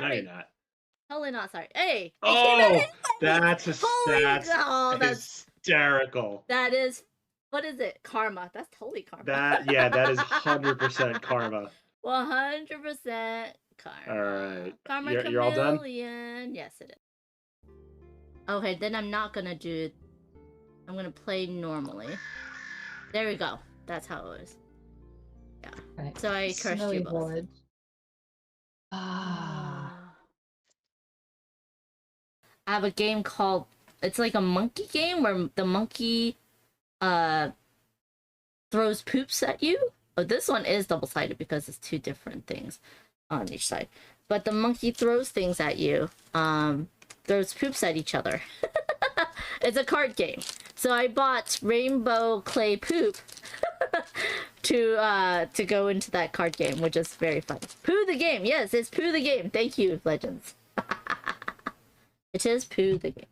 No, you're not. Totally not sorry. Hey! Oh, that's that's hysterical. That is, what is it? Karma. That's totally karma. That is 100% karma. 100% karma. All right. Karma you're all done? Yes, it is. Okay, then I'm not gonna do it. I'm gonna play normally. There we go. That's how it was. Yeah. Right. So I cursed you both. I have a game called, it's like a monkey game where the monkey throws poops at you. Oh, this one is double-sided because it's two different things on each side. But the monkey throws things at you, throws poops at each other. It's a card game. So I bought rainbow clay poop to go into that card game, which is very fun. Poo the game. Yes, it's Poo the game. Thank you, Legends. It is Poo the game.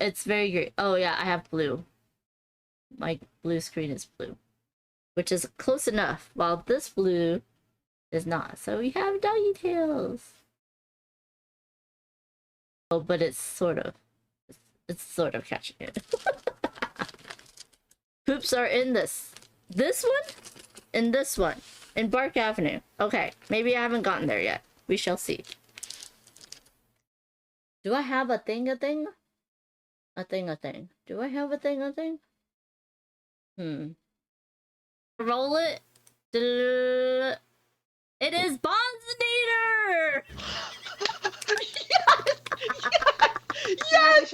It's very great. Oh yeah, I have blue. My blue screen is blue, which is close enough, while this blue is not. So we have doggy tails. Oh, but it's sort of catching it. Poops are in this one, in this one, in Bark Avenue. Okay, maybe I haven't gotten there yet. We shall see. Do I have a thing? Do I have a thing? Roll it. It is Bonzinator! Yes!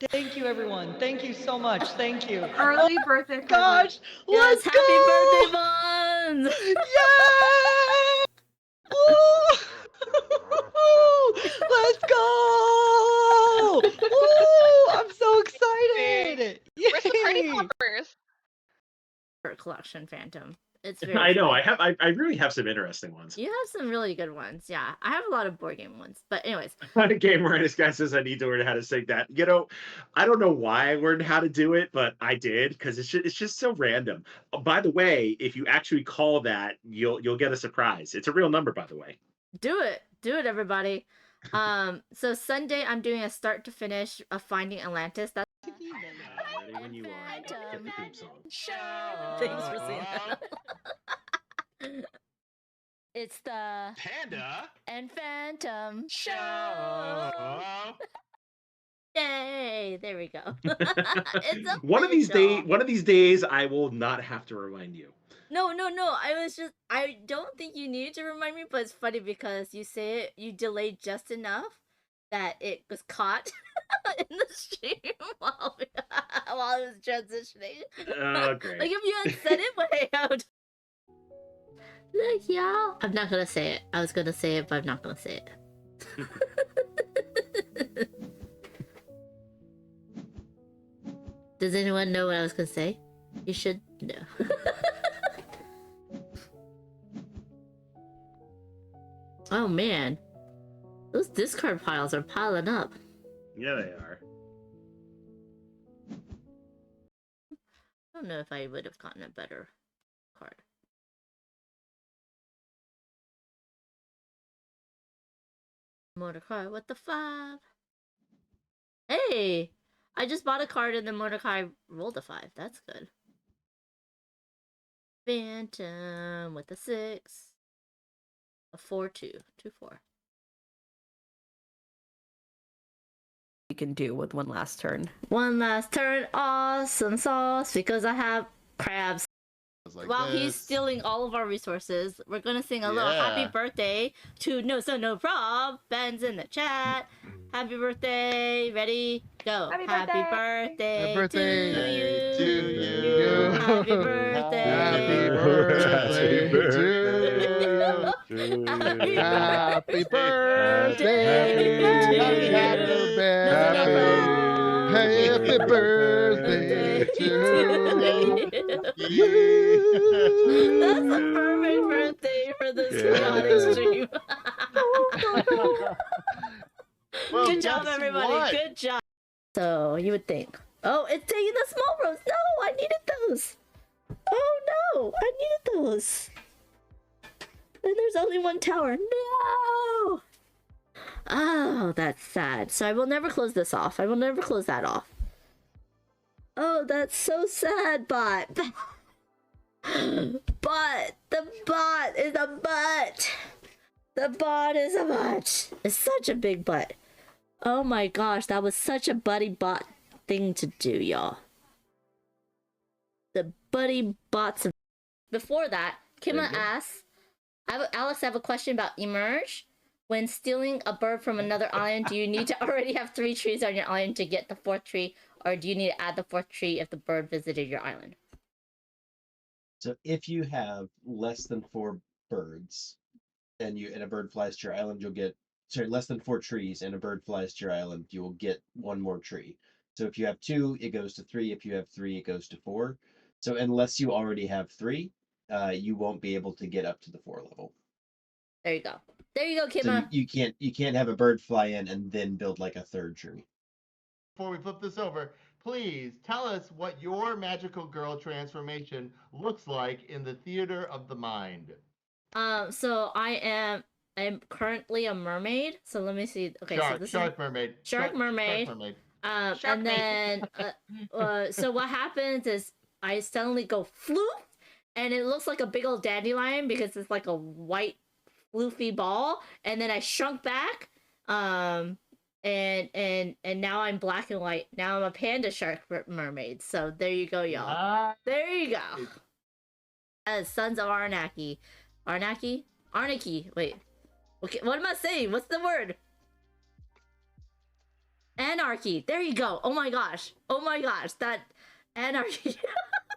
Thank you, everyone. Thank you so much. Thank you. Early birthday. Gosh! Let's Happy birthday, Bonz! Yay! Woo! Let's go! Woo! I'm so excited! Where's the party poppers? Collection Phantom. It's very I know. fun. I really have some interesting ones. You have some really good ones. Yeah, I have a lot of board game ones. But anyways, A game where this guy says I need to learn how to sing that. You know, I don't know why I learned how to do it, but I did because it's just so random. By the way, if you actually call that, you'll get a surprise. It's a real number, by the way. do it, everybody. So Sunday I'm doing a start to finish of Finding Atlantis. That's Ready when you are. Get the theme song. Thanks for seeing that. It's the Panda and Phantom Show. Yay! There we go. It's a one of these days, I will not have to remind you. No. I don't think you need to remind me, but it's funny because you say it, you delayed just enough that it was caught in the stream while it was transitioning. Oh, great. Like if you had said it way out. Look, y'all. I'm not gonna say it. I was gonna say it, but I'm not gonna say it. Does anyone know what I was gonna say? You should know. Oh man. Those discard piles are piling up. Yeah, they are. I don't know if I would have gotten a better card. Mordecai, what the fuck? Hey! I just bought a card and then Mordecai rolled a 5. That's good. Phantom with a 6. A 4-2. 2-4. You can do with one last turn. One last turn. Awesome sauce because I have crabs. Like While this. he's stealing all of our resources, we're gonna sing a little happy birthday to No Prob. Ben's in the chat. Happy birthday. Ready? Go. Happy birthday birthday to you. to you. Happy birthday. Happy birthday to you. Happy birthday. Happy birthday to you. That's a perfect birthday for this chaotic stream. Well, Good job, guess everybody. what? Good job. So you would think, oh, it's taking the small rows. No, I needed those. Oh no, I needed those. And there's only one tower. No! Oh, that's sad. So I will never close this off. I will never close that off. Oh, that's so sad, bot. Bot! The bot is a butt! The bot is a butt! It's such a big butt. Oh my gosh, that was such a buddy bot thing to do, y'all. The buddy bots. Before that, Kima asks, Alex, I have a question about Emerge. When stealing a bird from another island, do you need to already have 3 trees on your island to get the 4th tree, or do you need to add the 4th tree if the bird visited your island? So if you have less than 4 birds, and a bird flies to your island, you'll get less than 4 trees, and a bird flies to your island, you will get 1 more tree. So if you have 2, it goes to 3. If you have 3, it goes to 4. So unless you already have 3, you won't be able to get up to the 4 level. There you go. There you go, Kima. So you can't have a bird fly in and then build like a 3rd tree. Before we flip this over, please tell us what your magical girl transformation looks like in the theater of the mind. So I'm currently a mermaid. So let me see. Okay, Shark, so this shark is mermaid. shark mermaid. Shark mermaid. And then so what happens is I suddenly go floof, and it looks like a big old dandelion because it's like a white floofy ball, and then I shrunk back, and now I'm black and white. Now I'm a panda shark mermaid. So there you go, y'all. There you go. Sons of Arnaki. Arnaki. Wait. Okay, what am I saying? What's the word? Anarchy. There you go. Oh my gosh. That anarchy.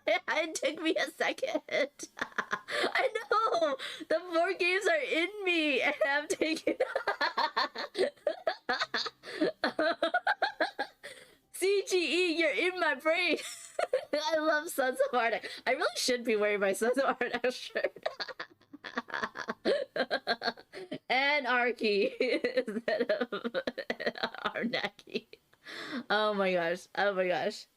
It took me a second. I know. The 4 games are in me, and I'm taking. CGE, you're in my brain. I love Sons of Arnak. I really should be wearing my Sons of Arnak shirt. Anarchy instead of Arnaki. Oh my gosh.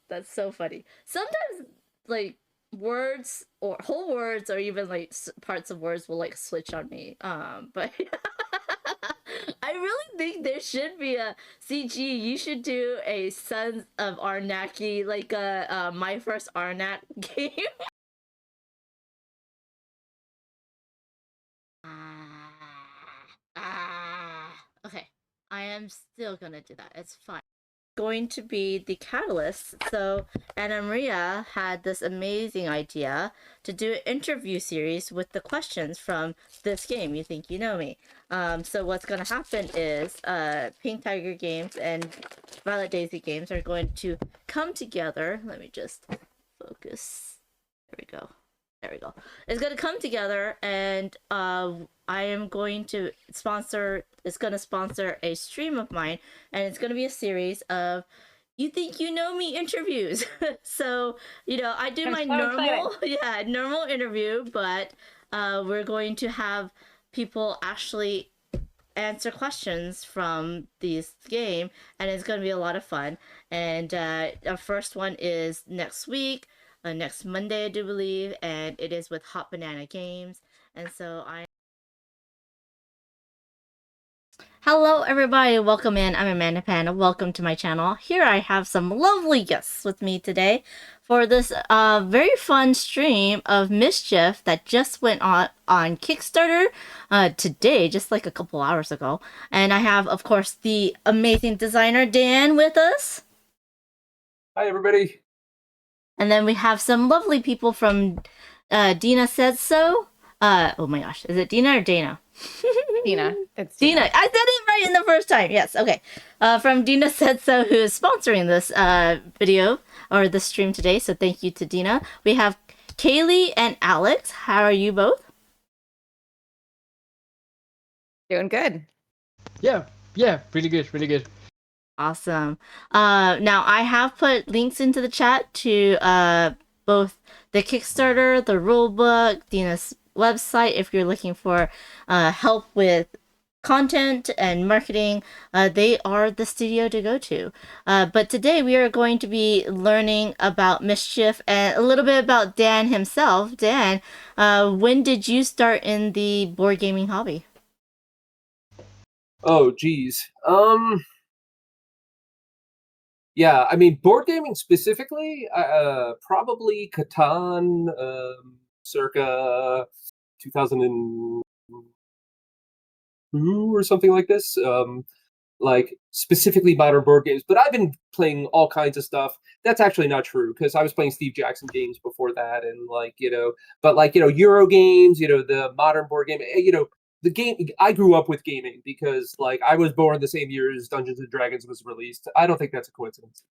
That's so funny. Sometimes, like, words or whole words or even like parts of words will like switch on me. But I really think there should be a CG. You should do a Sons of Arnaki, like a My First Arnak game. Okay, I am still gonna do that. It's fine. Going to be the catalyst. So Anna Maria had this amazing idea to do an interview series with the questions from this game, You Think You Know Me. So what's going to happen is Pink Tiger Games and Violet Daisy Games are going to come together. Let me just focus. There we go. It's going to come together, and I am going to sponsor a stream of mine, and it's going to be a series of You Think You Know Me interviews. So, I do my normal interview, but we're going to have people actually answer questions from this game, and it's going to be a lot of fun. And our first one is next week. Next Monday, I do believe, and it is with Hot Banana Games. And so Hello everybody, welcome in. I'm Amanda Panda. Welcome to my channel. Here I have some lovely guests with me today for this very fun stream of Mischief that just went on Kickstarter today, just like a couple hours ago. And I have, of course, the amazing designer Dan with us. Hi everybody. And then we have some lovely people from Dina Said So. Oh my gosh, is it Dina or Dana? Dina. It's Dina. I said it right in the first time. Yes, okay. From Dina Said So, who is sponsoring this video or the stream today. So thank you to Dina. We have Caylie and Alex. How are you both? doing good. Yeah, really good. Awesome. Now I have put links into the chat to both the Kickstarter, the rulebook, Dina's website, if you're looking for help with content and marketing, they are the studio to go to. But today we are going to be learning about Mischief and a little bit about Dan himself. Dan, when did you start in the board gaming hobby? Oh, geez. Yeah, I mean, board gaming specifically, probably Catan, circa 2002 or something like this. Like specifically modern board games, but I've been playing all kinds of stuff. That's actually not true because I was playing Steve Jackson games before that, and but Euro games, the modern board game, the game. I grew up with gaming because like I was born the same year as Dungeons and Dragons was released. I don't think that's a coincidence.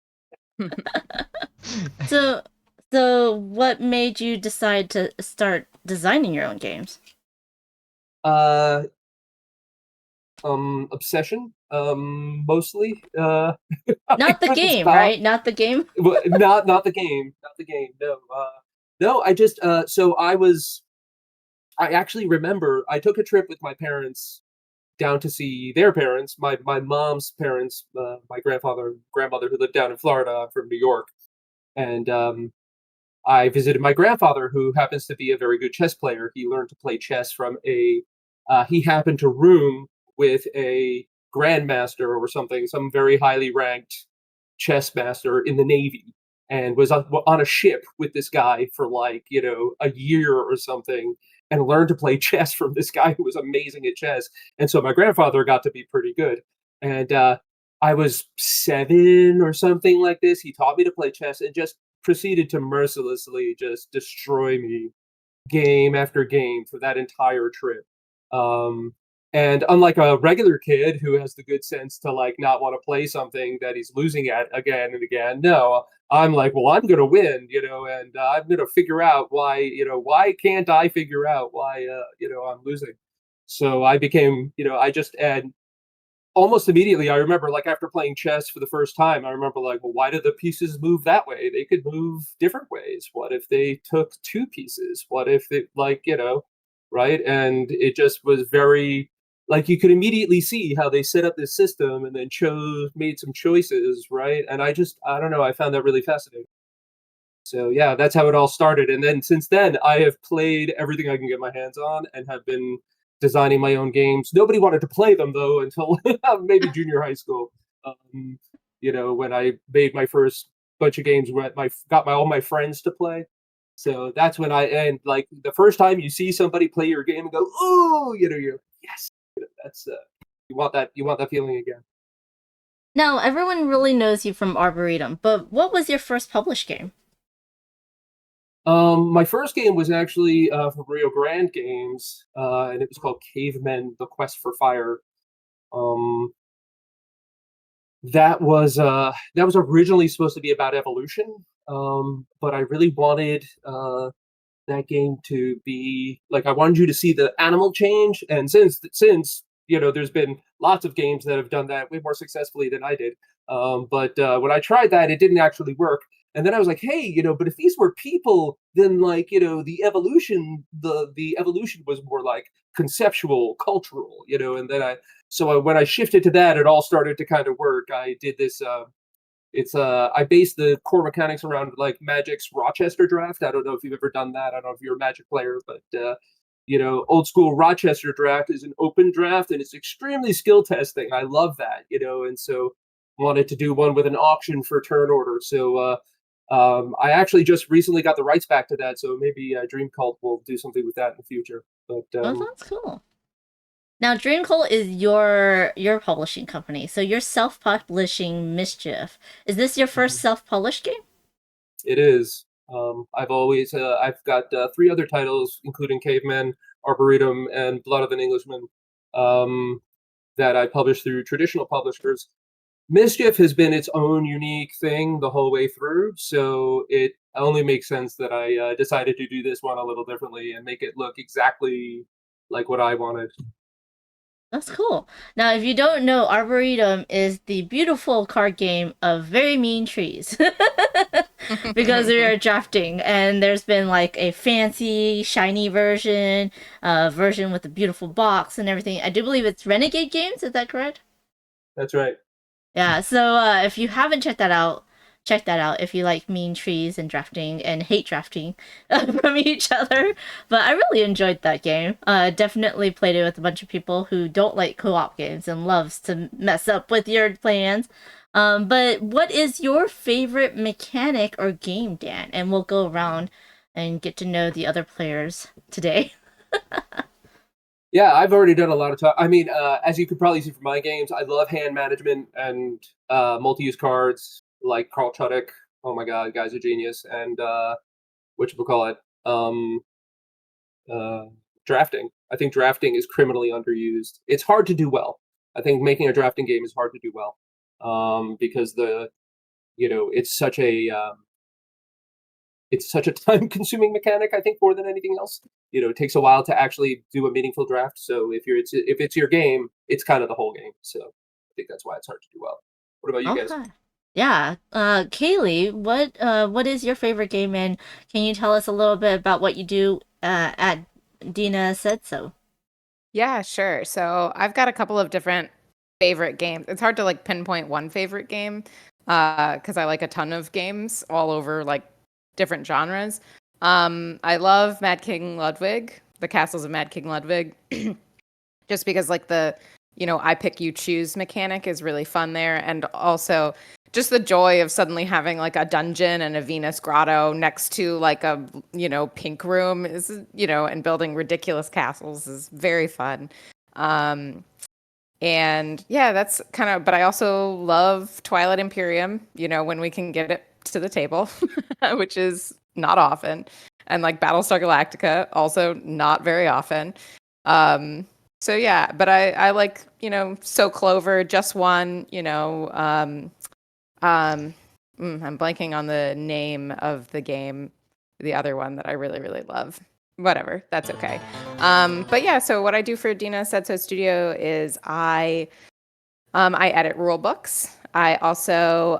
So what made you decide to start designing your own games? Uh, Obsession, mostly. Not the game, right? Not the game. Not the game, not the game. No, no. I just so I actually remember I took a trip with my parents down to see their parents, my mom's parents, my grandmother who lived down in Florida from New York, and I visited my grandfather who happens to be a very good chess player. He learned to play chess from he happened to room with a grandmaster or something, some very highly ranked chess master in the Navy, and was on a ship with this guy for like, a year or something, and learned to play chess from this guy who was amazing at chess. And so my grandfather got to be pretty good. And I was 7 or something like this. He taught me to play chess and just proceeded to mercilessly just destroy me game after game for that entire trip. Um, and unlike a regular kid who has the good sense to like not want to play something that he's losing at again and again, no, I'm like, well, I'm gonna win, and I'm gonna figure out why, why can't I figure out why, I'm losing. So I became, I just and almost immediately I remember like after playing chess for the first time, I remember like, well, why do the pieces move that way? They could move different ways. What if they took 2 pieces? What if it like, right? And it just was very like you could immediately see how they set up this system and then made some choices, right? And I don't know, I found that really fascinating. So yeah, that's how it all started. And then since then, I have played everything I can get my hands on and have been designing my own games. Nobody wanted to play them though until maybe junior high school. When I made my first bunch of games where I got all my friends to play. So that's when and like the first time you see somebody play your game and go, oh, you're yes, that's you want that feeling again. Now, everyone really knows you from Arboretum, but what was your first published game? My first game was actually from Rio Grande Games, and it was called Cavemen: The Quest for Fire. Um, that was originally supposed to be about evolution, but I really wanted that game to be like I wanted you to see the animal change, and since there's been lots of games that have done that way more successfully than I did. But when I tried that, it didn't actually work. And then I was like, hey, but if these were people, then like the evolution was more like conceptual, cultural, And then when I shifted to that, it all started to kind of work. I did this. I based the core mechanics around like Magic's Rochester draft. I don't know if you've ever done that. I don't know if you're a Magic player, but old school Rochester draft is an open draft and it's extremely skill testing. I love that, and so wanted to do one with an auction for turn order. So I actually just recently got the rights back to that, so maybe Dream Cult will do something with that in the future. But Oh, that's cool. Now, Dreamcult is your publishing company, so you're self-publishing Mischief. Is this your first self-published game? it is. I've got 3 other titles, including Cavemen, Arboretum, and Blood of an Englishman, that I published through traditional publishers. Mischief has been its own unique thing the whole way through, so it only makes sense that I decided to do this one a little differently and make it look exactly like what I wanted. That's cool. Now, if you don't know, Arboretum is the beautiful card game of very mean trees. because we are drafting, and there's been like a fancy, shiny version, version with a beautiful box and everything. I do believe it's Renegade Games. Is that correct? That's right. Yeah. So if you haven't checked that out, check that out. If you like mean trees and drafting and hate drafting from each other, but I really enjoyed that game. Definitely played it with a bunch of people who don't like co-op games and loves to mess up with your plans. But what is your favorite mechanic or game, Dan? And we'll go around and get to know the other players today. Yeah, I've already done a lot of talk. I mean, as you could probably see from my games, I love hand management and multi-use cards like Carl Chuddick. Oh my god, guy's a genius. And whatchamacallit, drafting. I think drafting is criminally underused. It's hard to do well. I think making a drafting game is hard to do well because it's such a time-consuming mechanic. I think more than anything else. It takes a while to actually do a meaningful draft. So if it's your game, it's kind of the whole game. So I think that's why it's hard to do well. What about you guys? Okay. Yeah. Caylie, what is your favorite game, and can you tell us a little bit about what you do at Dina Said So? Yeah, sure. So I've got a couple of different favorite games. It's hard to like pinpoint one favorite game because I like a ton of games all over like different genres. I love Mad King Ludwig, the Castles of Mad King Ludwig, just because like the I pick you choose mechanic is really fun there, and also just the joy of suddenly having like a dungeon and a Venus grotto next to like a pink room is and building ridiculous castles is very fun. And yeah, that's kind of, but I also love Twilight Imperium, when we can get it to the table, which is not often. And like Battlestar Galactica, also not very often. So yeah, but I like, So Clover, Just One, I'm blanking on the name of the game, the other one that I really, really love. Whatever, that's okay. But yeah, so what I do for Dina Said So Studio is I edit rule books. I also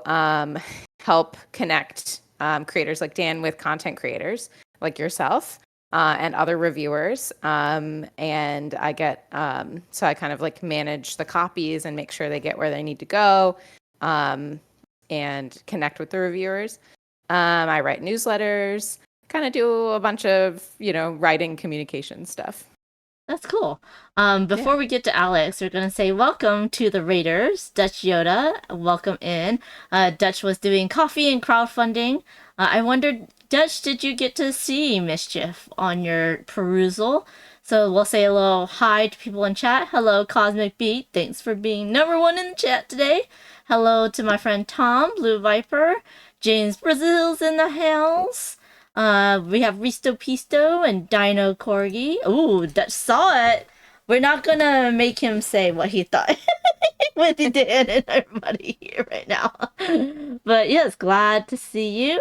help connect creators like Dan with content creators like yourself and other reviewers. And I get, so I kind of like manage the copies and make sure they get where they need to go and connect with the reviewers. I write newsletters, kind of do a bunch of, writing communication stuff. That's cool. Before we get to Alex, we're gonna say welcome to the Raiders, Dutch Yoda. Welcome in. Dutch was doing coffee and crowdfunding. I wondered, Dutch, did you get to see Mischief on your perusal? So we'll say a little hi to people in chat. Hello, Cosmic Beat. Thanks for being number one in the chat today. Hello to my friend Tom, Blue Viper. James Brazil's in the house. We have Risto Pisto and Dino Corgi. Ooh, Dutch saw it. We're not gonna make him say what he thought with Dan and everybody here right now. But yes, glad to see you.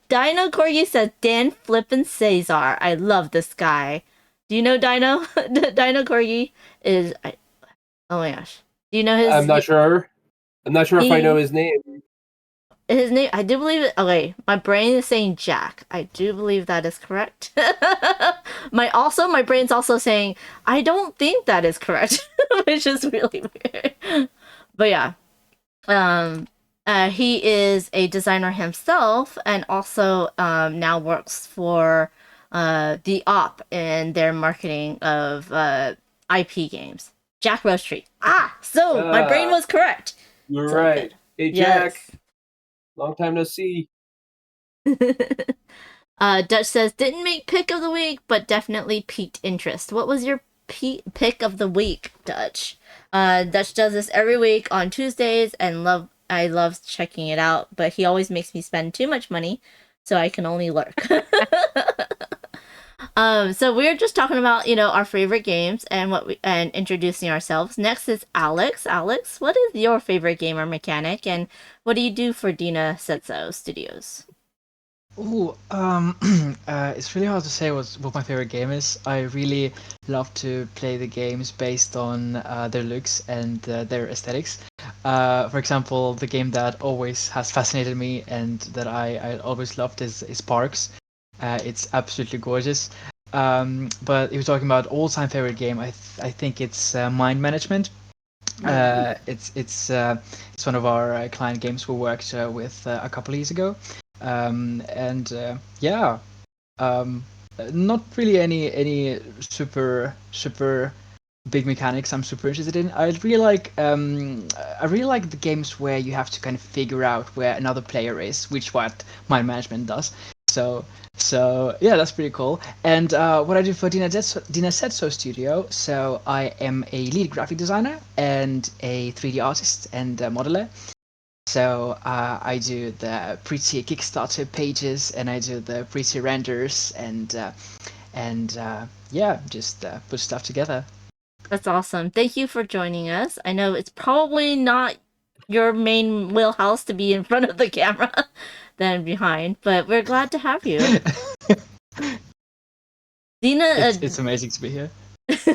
Dino Corgi says Dan Flippin' Cesar. I love this guy. Do you know Dino? Dino Corgi is. Oh my gosh. Do you know his? I'm not sure. I'm not sure if I know his name. His name, I do believe it. Okay, my brain is saying Jack. I do believe that is correct. My brain's also saying I don't think that is correct, which is really weird. But yeah, he is a designer himself, and also now works for the Op in their marketing of IP games. Jack Rosetree. So my brain was correct. You're So right. good. Hey, Yes. Jack. Long time no see. Dutch says, didn't make pick of the week, but definitely piqued interest. What was your pick of the week, Dutch? Dutch does this every week on Tuesdays, and I love checking it out, but he always makes me spend too much money, so I can only lurk. So we're just talking about, our favorite games and introducing ourselves. Next is Alex. Alex, what is your favorite game or mechanic, and what do you do for Dina Said So Studios? Ooh, it's really hard to say what my favorite game is. I really love to play the games based on their looks and their aesthetics. For example, the game that always has fascinated me and that I always loved is Parks. It's absolutely gorgeous. But if you're talking about all-time favorite game, I think it's Mind Management. It's one of our client games we worked with a couple of years ago, and yeah, um, not really any super big mechanics I'm super interested in. I really like the games where you have to kind of figure out where another player is, which what Mind Management does. So so yeah, that's pretty cool. And what I do for Dina Setso Studio, so I am a lead graphic designer and a 3D artist and modeler. So I do the pretty Kickstarter pages and I do the pretty renders and yeah, just put stuff together. That's awesome. Thank you for joining us. I know it's probably not your main wheelhouse to be in front of the camera than behind, but we're glad to have you. Dina, It's amazing to be here.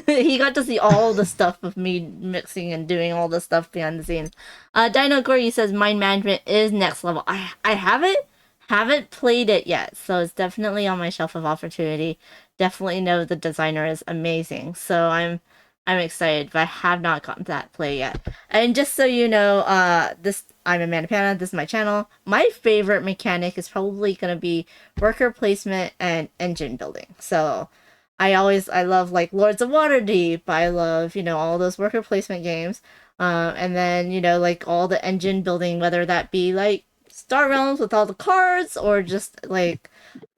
he got to see all the stuff of me mixing and doing all the stuff behind the scenes. Dino Corey says Mind Management is next level. I haven't played it yet, so it's definitely on my shelf of opportunity. Definitely know the designer is amazing, so I'm excited, but I have not gotten to that play yet. And just so you know, I'm Amanda Pana. This is my channel. My favorite mechanic is probably gonna be worker placement and engine building. So I love like Lords of Waterdeep. I love, all those worker placement games. And then, like all the engine building, whether that be like Star Realms with all the cards or just like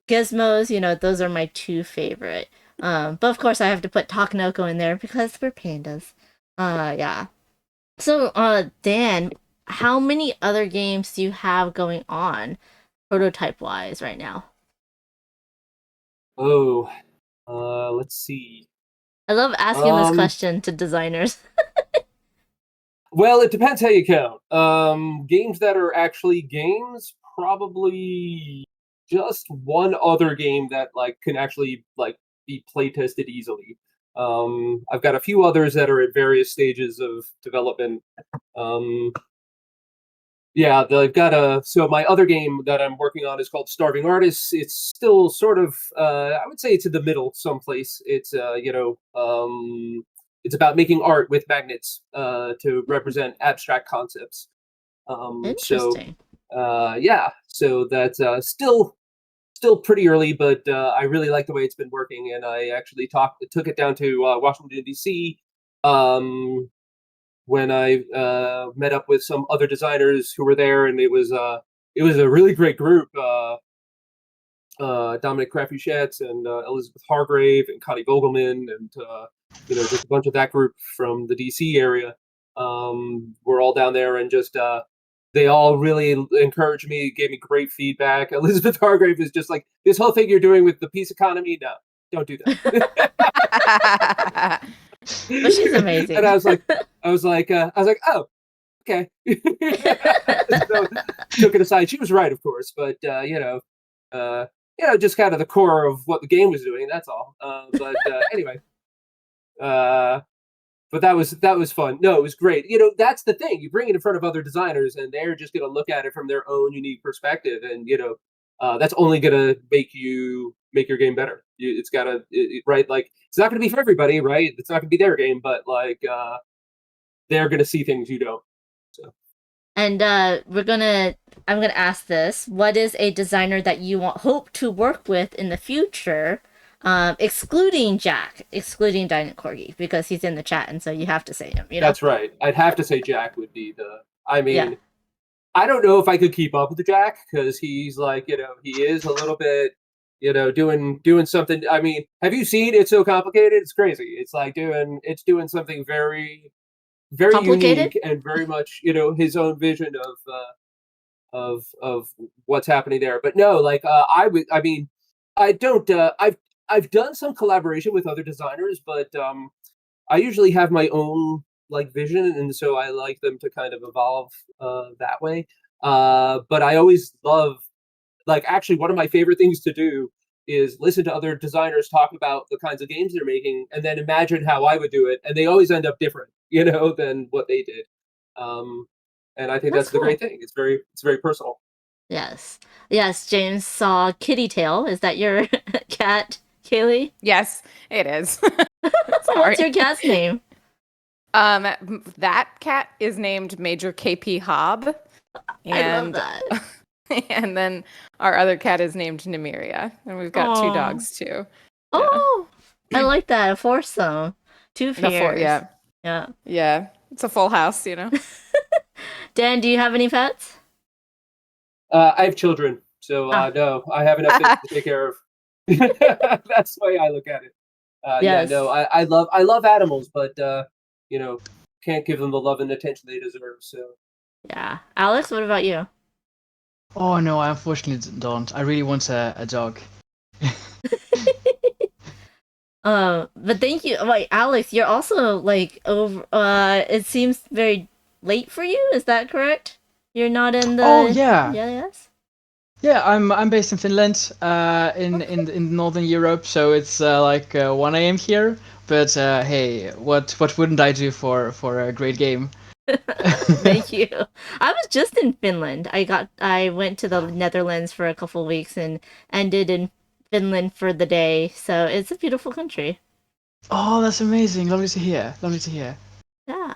gizmos, those are my two favorite. But of course I have to put Takanoko in there because we're pandas. Yeah. So, Dan, how many other games do you have going on prototype wise right now? Oh, let's see. I love asking this question to designers. Well, it depends how you count. Games that are actually games, probably just one other game that can actually be play tested easily. I've got a few others that are at various stages of development. Yeah, I've got so my other game that I'm working on is called Starving Artists. It's still sort of I would say it's in the middle someplace. It's it's about making art with magnets to represent abstract concepts. So Interesting. yeah, so that's still pretty early, but I really like the way it's been working, and I actually took it down to Washington D.C. When I met up with some other designers who were there, and it was a really great group. Dominic Crapuchetz and Elizabeth Hargrave and Connie Vogelman and just a bunch of that group from the DC area. We're all down there and just they all really encouraged me, gave me great feedback. Elizabeth Hargrave is just like, this whole thing you're doing with the peace economy, no, don't do that. But she's amazing. And I was like, oh, okay. So took it aside. She was right, of course, but just kind of the core of what the game was doing. That's all. But anyway, but that was fun. No, it was great. That's the thing. You bring it in front of other designers, and they're just going to look at it from their own unique perspective, and that's only going to make your game better. It's got to right. Like, it's not going to be for everybody, right? It's not going to be their game, but they're going to see things you don't. So. And I'm gonna ask this: what is a designer that you hope to work with in the future, excluding Jack, excluding Dynamic Corgi, because he's in the chat, and so you have to say him. That's right. I'd have to say Jack would be the. I mean, yeah. I don't know if I could keep up with Jack because he's he is a little bit, doing something. I mean, have you seen It's So Complicated? It's crazy. It's doing something very, very unique and very much, his own vision of what's happening there. But no, I don't. I've done some collaboration with other designers, but I usually have my own vision, and so I like them to kind of evolve that way. But I always love, actually, one of my favorite things to do is listen to other designers talk about the kinds of games they're making, and then imagine how I would do it, and they always end up different, than what they did. and I think That's that's the great cool. thing. It's very personal. Yes. Yes, James saw Kitty Tail. Is that your cat, Caylie? Yes, it is. Sorry. What's your cat's name? That cat is named Major KP Hobb. I love And that. and then our other cat is named Nymeria, and we've got two Aw. dogs too. Oh, I like that. A foursome. Two fears. Yeah. Yeah. Yeah. It's a full house, you know. Dan, do you have any pets? I have children, so no, I have enough things to take care of. That's the way I look at it. Yeah, Yes. no, I love animals, but can't give them the love and attention they deserve. So Yeah. Alex, what about you? Oh no, I unfortunately don't. I really want a dog. But thank you. Wait, Alex, you're also like over. It seems very late for you. Is that correct? You're not in the. Oh yeah. Yes. Yeah, I'm based in Finland, in Northern Europe, so it's like 1 a.m. here. But hey, what wouldn't I do for a great game? Thank you. I was just in Finland. I went to the Netherlands for a couple weeks and ended in Finland for the day. So it's a beautiful country. Oh, that's amazing! Lovely to hear. Lovely to hear. Yeah.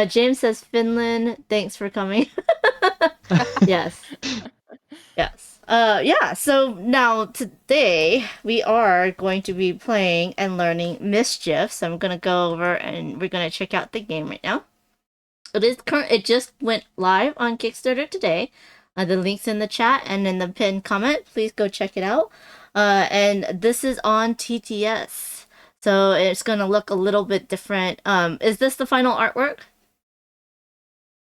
James says Finland. Thanks for coming. Yes. Yes. Yeah, so now today we are going to be playing and learning Mischief. So I'm gonna go over and we're gonna check out the game right now. It just went live on Kickstarter today. The link's in the chat and in the pinned comment. Please go check it out. And this is on TTS. So it's gonna look a little bit different. Is this the final artwork?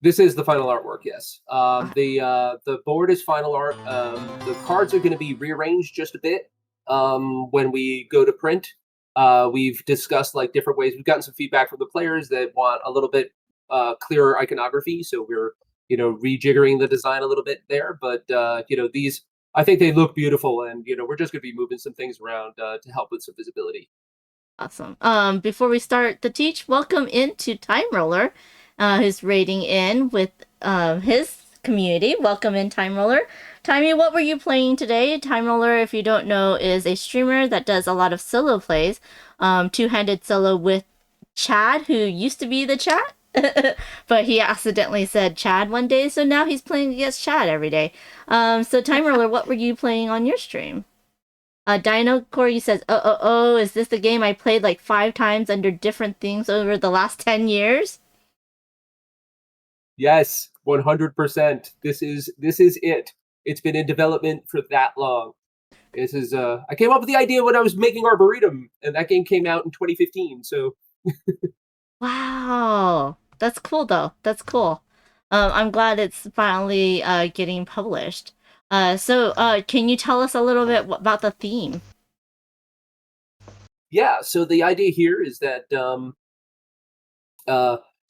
this is the final artwork. Yes, the board is final art. The cards are going to be rearranged just a bit when we go to print. We've discussed like different ways. We've gotten some feedback from the players that want a little bit clearer iconography, so we're rejiggering the design a little bit there. But these, I think they look beautiful, and we're just going to be moving some things around to help with some visibility. Awesome. Before we start the teach, welcome into Time Roller, who's raiding in with his community. Welcome in, Time Roller. Timey, what were you playing today? Time Roller, if you don't know, is a streamer that does a lot of solo plays. Two-handed solo with Chad, who used to be the chat, but he accidentally said Chad one day, so now he's playing against Chad every day. So Time Roller, what were you playing on your stream? Dino Corey says, oh, is this the game I played like 5 times under different things over the last 10 years? Yes, 100%. This is it. It's been in development for that long. This is I came up with the idea when I was making Arboretum, and that game came out in 2015. So Wow, that's cool though. That's cool. I'm glad it's finally getting published. So can you tell us a little bit about the theme? yeah, so the idea here is that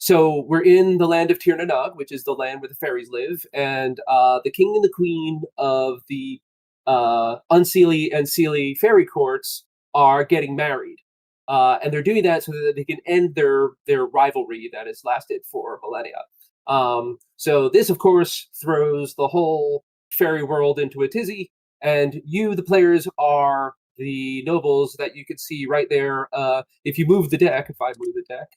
so we're in the land of Tir na Nog, which is the land where the fairies live, and the king and the queen of the Unseelie and Seelie fairy courts are getting married. And they're doing that so that they can end their rivalry that has lasted for millennia. So this, of course, throws the whole fairy world into a tizzy, and you, the players, are the nobles that you can see right there. If you move the deck, if I move the deck,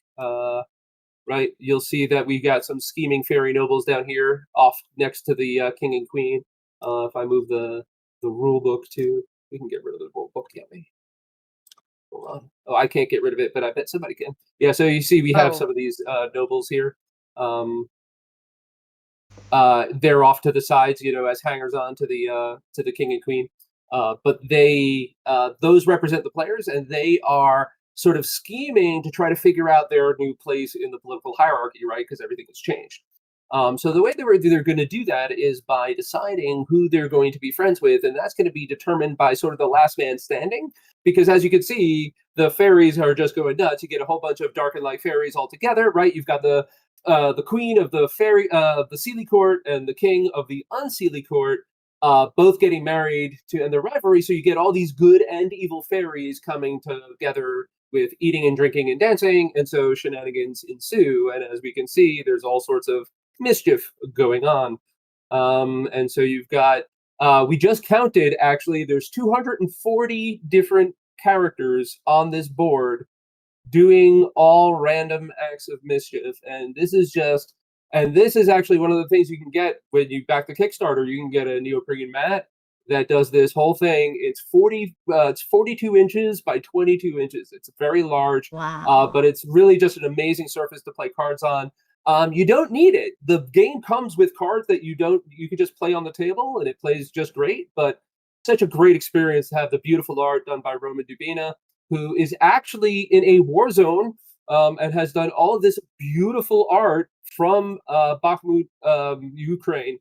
right, you'll see that we got some scheming fairy nobles down here, off next to the king and queen. If I move the rule book too, we can get rid of the rule book, can't we? Hold on. Oh, I can't get rid of it, but I bet somebody can. Yeah, so you see we have some of these nobles here. They're off to the sides, as hangers on to the king and queen. But they those represent the players, and they are sort of scheming to try to figure out their new place in the political hierarchy, right? Because everything has changed. So the way they're going to do that is by deciding who they're going to be friends with, and that's going to be determined by sort of the last man standing. Because as you can see, the fairies are just going nuts. You get a whole bunch of dark and light fairies all together, right? You've got the queen of the the Seelie court and the king of the Unseelie court, both getting married to end their rivalry. So you get all these good and evil fairies coming together with eating and drinking and dancing, and so shenanigans ensue. And as we can see, there's all sorts of mischief going on. And so you've got, we just counted, actually, there's 240 different characters on this board doing all random acts of mischief. And this is actually one of the things you can get when you back the Kickstarter. You can get a neoprene mat that does this whole thing. It's 42 inches by 22 inches. It's very large. Wow. But it's really just an amazing surface to play cards on. You don't need it. The game comes with cards that you can just play on the table, and it plays just great. But such a great experience to have the beautiful art done by Roman Dubina, who is actually in a war zone, and has done all of this beautiful art from Bakhmut, Ukraine,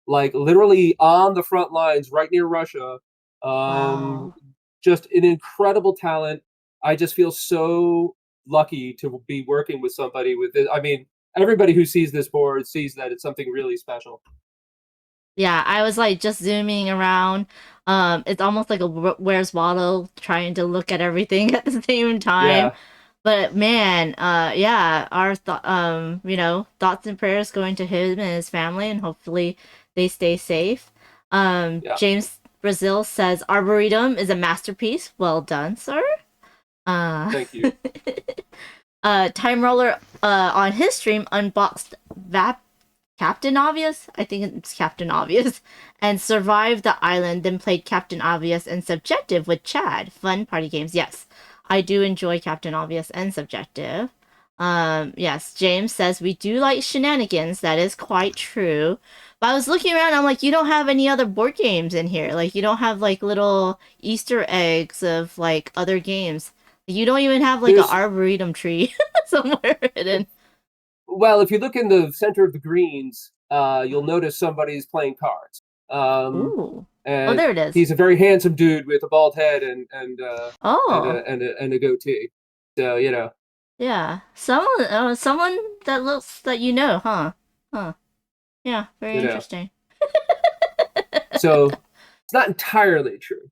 like literally on the front lines, right near Russia. Wow. Just an incredible talent. I just feel so lucky to be working with somebody with it. I mean, everybody who sees this board sees that it's something really special. Yeah, I was like just zooming around. It's almost like a Where's Waldo trying to look at everything at the same time. Yeah. But man, yeah, our thoughts and prayers going to him and his family, and hopefully they stay safe. Yeah. James Brazil says Arboretum is a masterpiece. Well done, sir. Thank you. Time Roller on his stream unboxed Captain Obvious, I think it's Captain Obvious, and survived the island, then played Captain Obvious and Subjective with Chad. Fun party games. Yes, I do enjoy Captain Obvious and Subjective. Yes, James says we do like shenanigans. That is quite true. But I was looking around, I'm like, you don't have any other board games in here. Like, you don't have like little Easter eggs of like other games. You don't even have like an arboretum tree somewhere hidden. Well, if you look in the center of the greens, you'll notice somebody's playing cards. Ooh. And there it is. He's a very handsome dude with a bald head and Oh. a goatee. So Yeah, someone that looks that you know, huh? Yeah, very interesting. So it's not entirely true.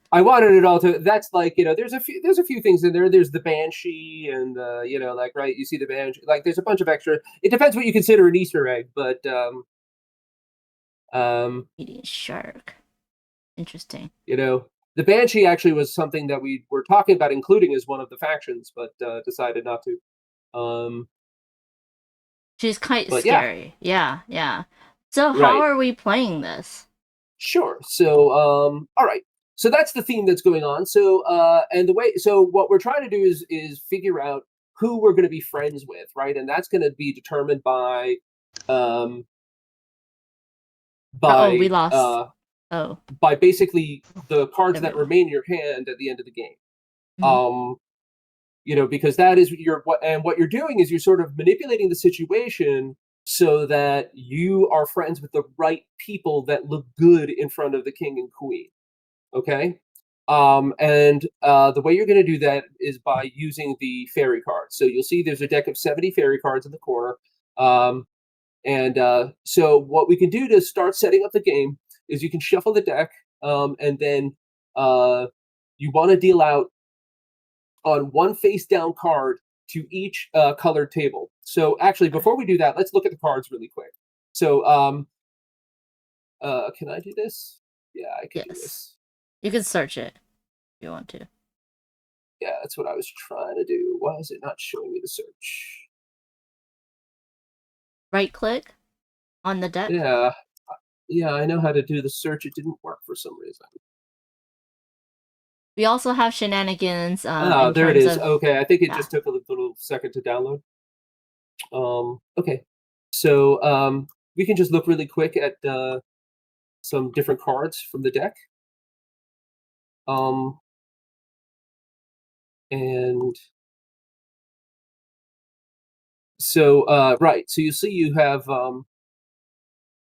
I wanted it all to. That's like there's a few things in there. There's the banshee, and like right, you see the banshee. Like there's a bunch of extra. It depends what you consider an Easter egg, but eating shark. Interesting. The banshee actually was something that we were talking about including as one of the factions, but decided not to. She's quite scary. Yeah. So how are we playing this? Sure. So all right. So that's the theme that's going on. So what we're trying to do is figure out who we're going to be friends with, right? And that's going to be determined by we lost. By basically the cards that remain in your hand at the end of the game. Mm-hmm. Because that is what you're doing is you're sort of manipulating the situation so that you are friends with the right people that look good in front of the king and queen. Okay? And the way you're going to do that is by using the fairy cards. So you'll see there's a deck of 70 fairy cards in the corner. So what we can do to start setting up the game is you can shuffle the deck, and then you want to deal out on one face down card to each colored table. So actually, before we do that, let's look at the cards really quick. So can I do this? Yeah, I can do this. You can search it if you want to. Yeah, that's what I was trying to do. Why is it not showing me the search? Right click on the deck. Yeah, I know how to do the search. It didn't work for some reason. We also have shenanigans. There it is. Okay, I think it just took a little second to download. Okay, so we can just look really quick at some different cards from the deck. And so right, so you see you have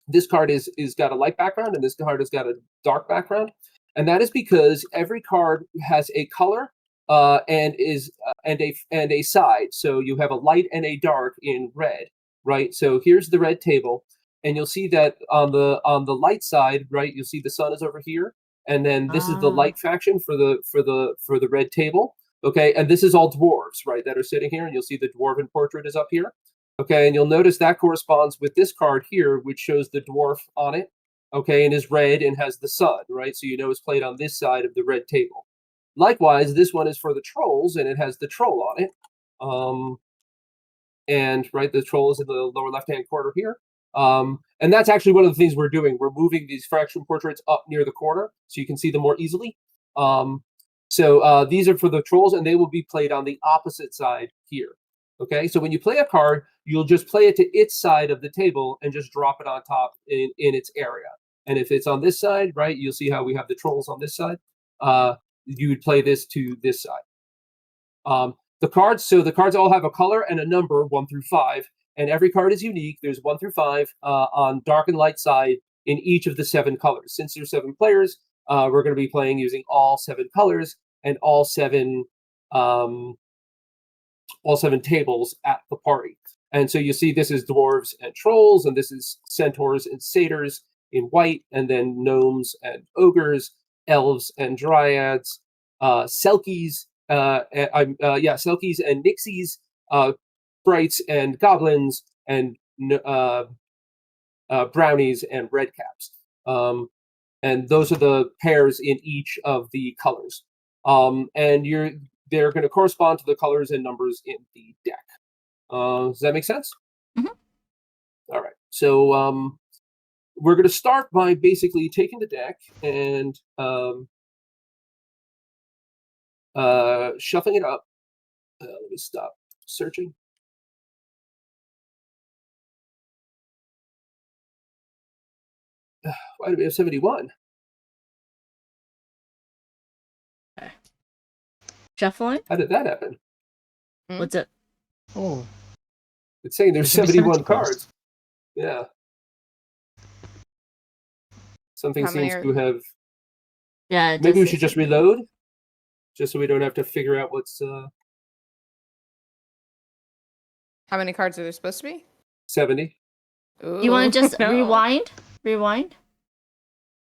this card is got a light background and this card has got a dark background, and that is because every card has a color and a side. So you have a light and a dark in red, right? So here's the red table, and you'll see that on the light side, right, you'll see the sun is over here, and then this is the light faction for the red table. Okay, and this is all dwarves, right, that are sitting here, and you'll see the dwarven portrait is up here. Okay, and you'll notice that corresponds with this card here, which shows the dwarf on it. Okay, and is red and has the sun, right? So you know it's played on this side of the red table. Likewise, this one is for the trolls, and it has the troll on it. And right, the troll is in the lower left-hand corner here. And that's actually one of the things we're doing. We're moving these fraction portraits up near the corner so you can see them more easily. So these are for the trolls, and they will be played on the opposite side here. Okay, so when you play a card, you'll just play it to its side of the table and just drop it on top in its area. And if it's on this side, right, you'll see how we have the trolls on this side. You would play this to this side. The cards all have a color and a number, 1 through 5, and every card is unique. There's 1 through 5 on dark and light side in each of the 7 colors. Since there's 7 players, we're going to be playing using all 7 colors and all 7 tables at the party. And so you see this is dwarves and trolls, and this is centaurs and satyrs in white, and then gnomes and ogres, elves and dryads, selkies, selkies and nixies, sprites and goblins, and brownies and redcaps. And those are the pairs in each of the colors. And they're going to correspond to the colors and numbers in the deck. Does that make sense? Mhm. All right. So we're going to start by basically taking the deck and shuffling it up. Let me stop searching. Why do we have 71? Shuffling? How did that happen? What's it? Oh, It's saying there's There should be 71 70 cards. cards. Yeah. Something How many seems are- to have. Yeah. it Maybe does we say should just something. reload, just so we don't have to figure out what's How many cards are there supposed to be? 70. You want to just no. rewind? Rewind?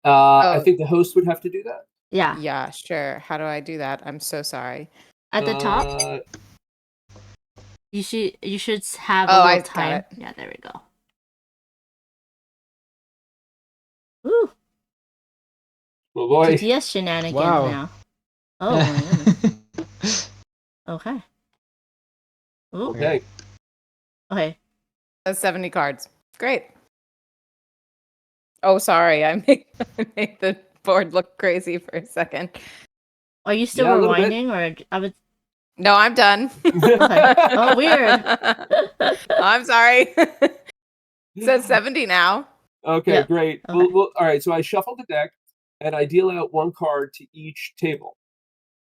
I think the host would have to do that. Yeah. Yeah, sure. How do I do that? I'm so sorry. At the top, Uh, you should have Oh, a I little got time. it. Yeah, there we go. Woo! oh boy. TTS shenanigans Wow. now. Oh my goodness. Okay. Ooh. Okay. Okay. That's 70 cards. Great. Oh, sorry. I made the board look crazy for a second. Are you still Yeah, a little bit. rewinding, or I would? No, I'm done. Okay. Oh, weird. I'm sorry. It says 70 now. Okay, Yep. great. Okay. All right, so I shuffle the deck, and I deal out 1 card to each table.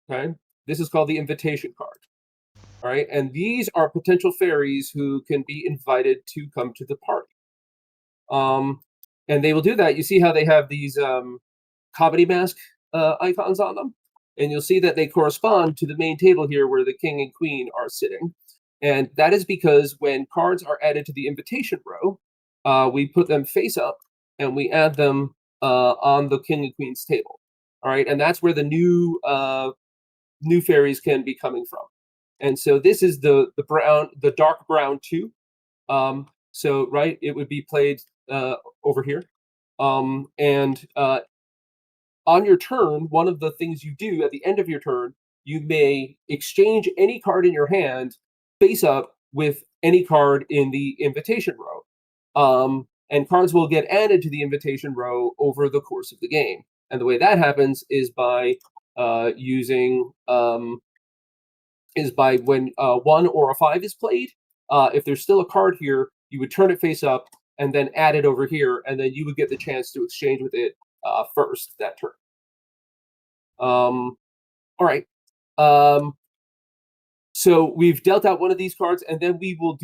Okay? This is called the invitation card. All right, and these are potential fairies who can be invited to come to the party. And they will do that. You see how they have these comedy mask icons on them? And you'll see that they correspond to the main table here where the king and queen are sitting. And that is because when cards are added to the invitation row, we put them face up and we add them on the king and queen's table. All right, and that's where the new fairies can be coming from. And so this is the dark brown 2. So right, it would be played over here. And on your turn, one of the things you do at the end of your turn, you may exchange any card in your hand face up with any card in the invitation row. And cards will get added to the invitation row over the course of the game. And the way that happens is by using when 1 or a 5 is played. If there's still a card here, you would turn it face up and then add it over here, and then you would get the chance to exchange with it first that turn. All right. So we've dealt out one of these cards, and then we will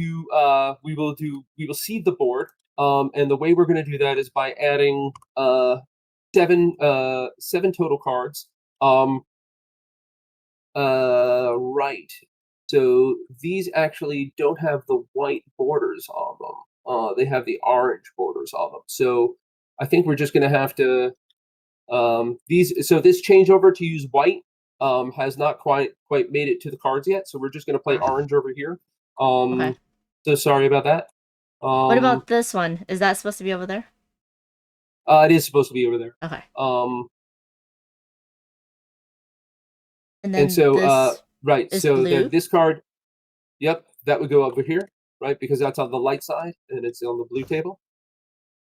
seed the board. And the way we're going to do that is by adding 7 total cards. Right. So these actually don't have the white borders on them. They have the orange borders on them. So I think we're just going to have to this changeover to use white has not quite made it to the cards yet. So we're just going to play orange over here. Okay. So sorry about that. What about this one? Is that supposed to be over there? It is supposed to be over there. Okay. And then so this right, is so blue. then this card, yep, that would go over here, right? Because that's on the light side and it's on the blue table.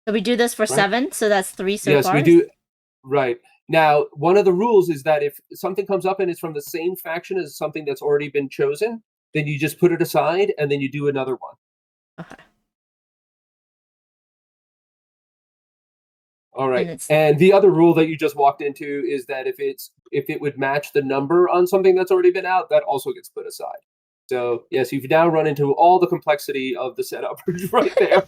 So we do this for 7, so that's 3 so Yes, far. we do. Right. Now, one of the rules is that if something comes up and it's from the same faction as something that's already been chosen, then you just put it aside and then you do another one. Okay. All right. And the other rule that you just walked into is that if it would match the number on something that's already been out, that also gets put aside. So yes, you've now run into all the complexity of the setup right there.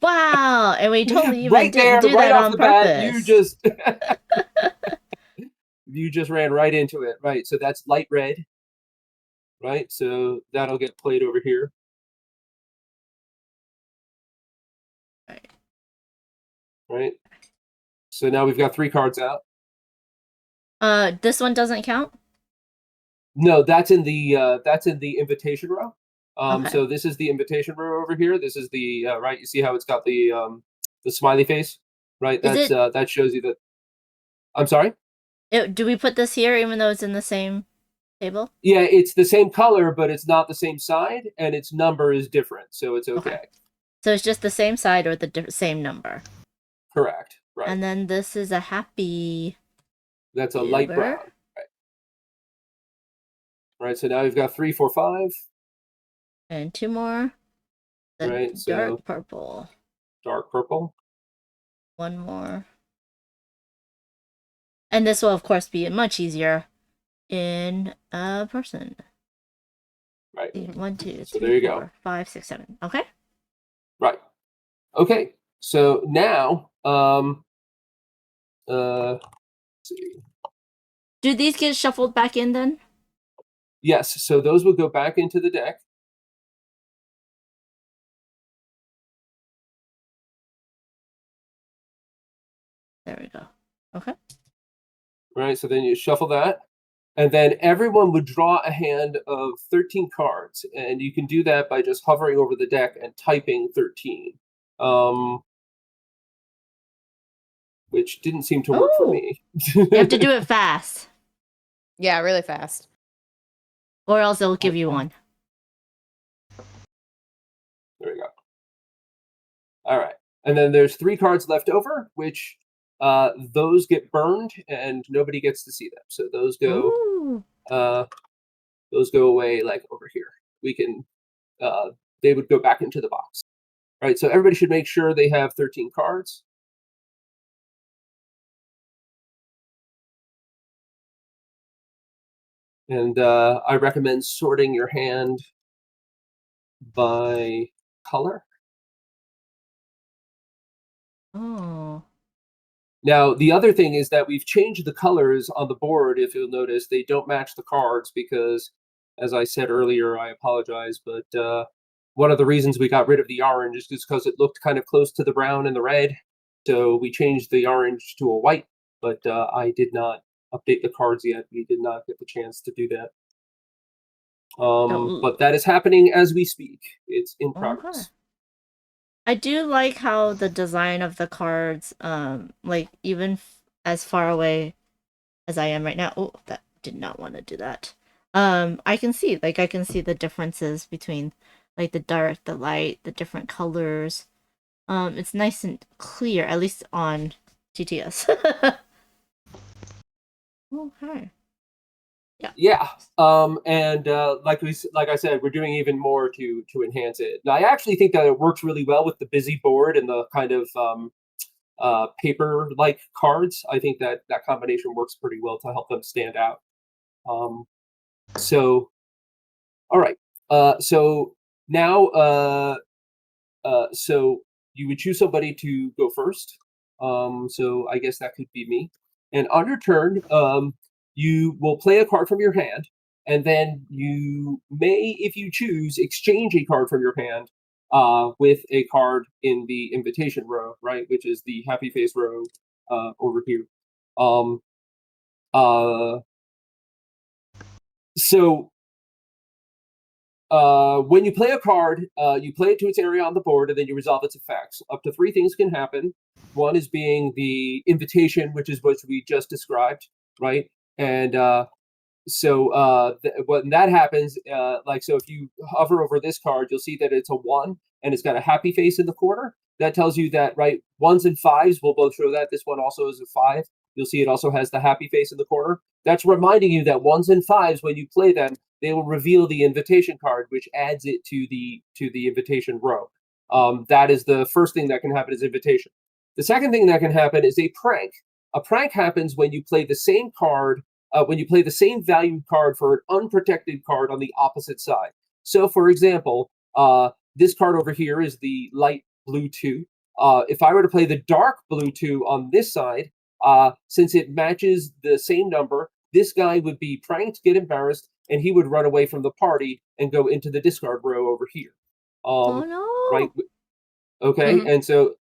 Wow, and we totally even right didn't there, do right that off on the purpose. bat, you just ran right into it. Right. So that's light red. Right. So that'll get played over here. Right. So now we've got 3 cards out. This one doesn't count? No, that's in the invitation row. Okay. So this is the invitation row over here. This is the right. You see how it's got the smiley face, right? Is That's that shows you that. I'm sorry. Do we put this here even though it's in the same table? Yeah, it's the same color, but it's not the same side, and its number is different, so it's okay. So it's just the same side or the same number. Correct. Right. And then this is a happy. That's a light brown. Right. Right. So now we've got 3, 4, 5. And 2 more. The right. Dark purple. Dark purple. 1 more. And this will of course be much easier in a person. Right. 1, 2, so 3, there you 4, go. 5, 6, 7. Okay. Right. Okay. So now, let's see. Do these get shuffled back in then? Yes. So those would go back into the deck. There we go. Okay. Right. So then you shuffle that. And then everyone would draw a hand of 13 cards. And you can do that by just hovering over the deck and typing 13. Which didn't seem to work for me. You have to do it fast. Yeah, really fast. Or else it'll give you one. There we go. All right. And then there's 3 cards left over, which those get burned and nobody gets to see them. So those go away like over here. We can they would go back into the box. All right. So everybody should make sure they have 13 cards. And I recommend sorting your hand by color. Oh. Now, the other thing is that we've changed the colors on the board. If you'll notice, they don't match the cards because, as I said earlier, I apologize, but one of the reasons we got rid of the orange is because it looked kind of close to the brown and the red. So we changed the orange to a white, but I did not update the cards yet. We did not get the chance to do that. But that is happening as we speak. It's in progress. Okay. I do like how the design of the cards, like even as far away as I am right now. Oh, that did not want to do that. I can see the differences between like the dark, the light, the different colors. It's nice and clear, at least on TTS. Okay. Yeah. And like I said, we're doing even more to enhance it. Now, I actually think that it works really well with the busy board and the kind of paper-like cards. I think that combination works pretty well to help them stand out. So, all right. So now, so you would choose somebody to go first. So I guess that could be me. And on your turn, you will play a card from your hand, and then you may, if you choose, exchange a card from your hand with a card in the invitation row, right, which is the happy face row over here. So when you play a card, you play it to its area on the board, and then you resolve its effects. Up to 3 things can happen. One is being the invitation, which is what we just described, right? And so when that happens, so if you hover over this card, you'll see that it's a 1, and it's got a happy face in the corner. That tells you that, right, 1s and 5s will both show that. This one also is a 5. You'll see it also has the happy face in the corner. That's reminding you that 1s and 5s, when you play them, they will reveal the invitation card, which adds it to the invitation row. That is the first thing that can happen, is invitation. The second thing that can happen is a prank. A prank happens when you play the same card, when you play the same valued card for an unprotected card on the opposite side. So, for example, this card over here is the light blue 2. If I were to play the dark blue 2 on this side, since it matches the same number, this guy would be pranked, get embarrassed, and he would run away from the party and go into the discard row over here. Oh no! Right? Okay, Mhm. and so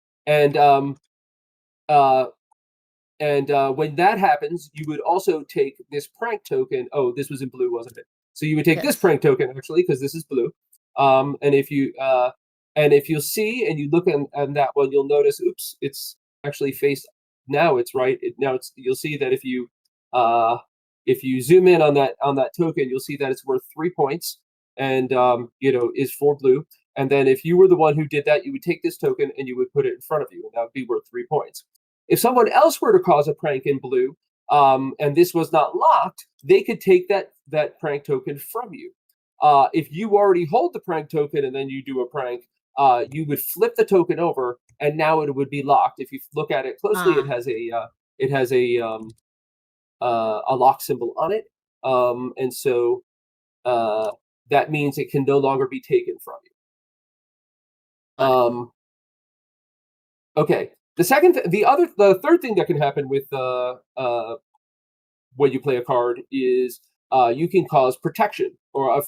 when that happens, you would also take this prank token. Oh, this was in blue, wasn't it? So you would take this Yes. prank token, actually, because this is blue. And if you'll see and you look on that one, you'll notice, oops, it's actually faced. Now it's right. You'll see that if you zoom in on that token, you'll see that it's worth 3 points, and is for blue. And then if you were the one who did that, you would take this token and you would put it in front of you, and that would be worth 3 points. If someone else were to cause a prank in blue, and this was not locked, they could take that prank token from you. If you already hold the prank token and then you do a prank, you would flip the token over, and now it would be locked. If you look at it closely, it has a lock symbol on it, and so that means it can no longer be taken from you. Okay. The third thing that can happen with when you play a card is you can cause protection or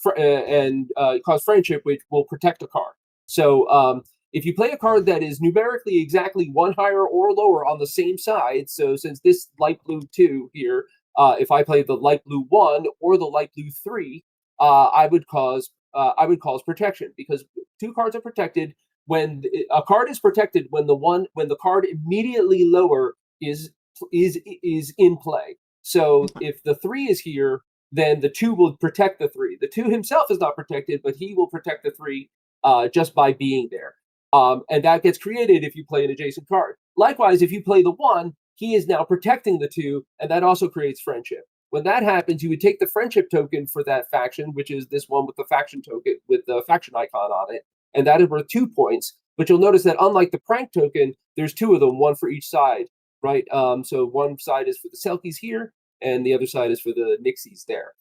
cause friendship, which will protect a card. So if you play a card that is numerically exactly 1 higher or lower on the same side, so since this light blue 2 here, if I play the light blue 1 or the light blue 3, I would cause protection, because 2 cards are protected. When a card is protected, when the card immediately lower is in play. So if the 3 is here, then the 2 will protect the 3. The 2 himself is not protected, but he will protect the 3 just by being there. And that gets created if you play an adjacent card. Likewise, if you play the 1, he is now protecting the 2, and that also creates friendship. When that happens, you would take the friendship token for that faction, which is this one with the faction token with the faction icon on it, and that is worth 2 points. But you'll notice that unlike the prank token, there's 2 of them, one for each side, right? So one side is for the Selkies here, and the other side is for the Nixies there.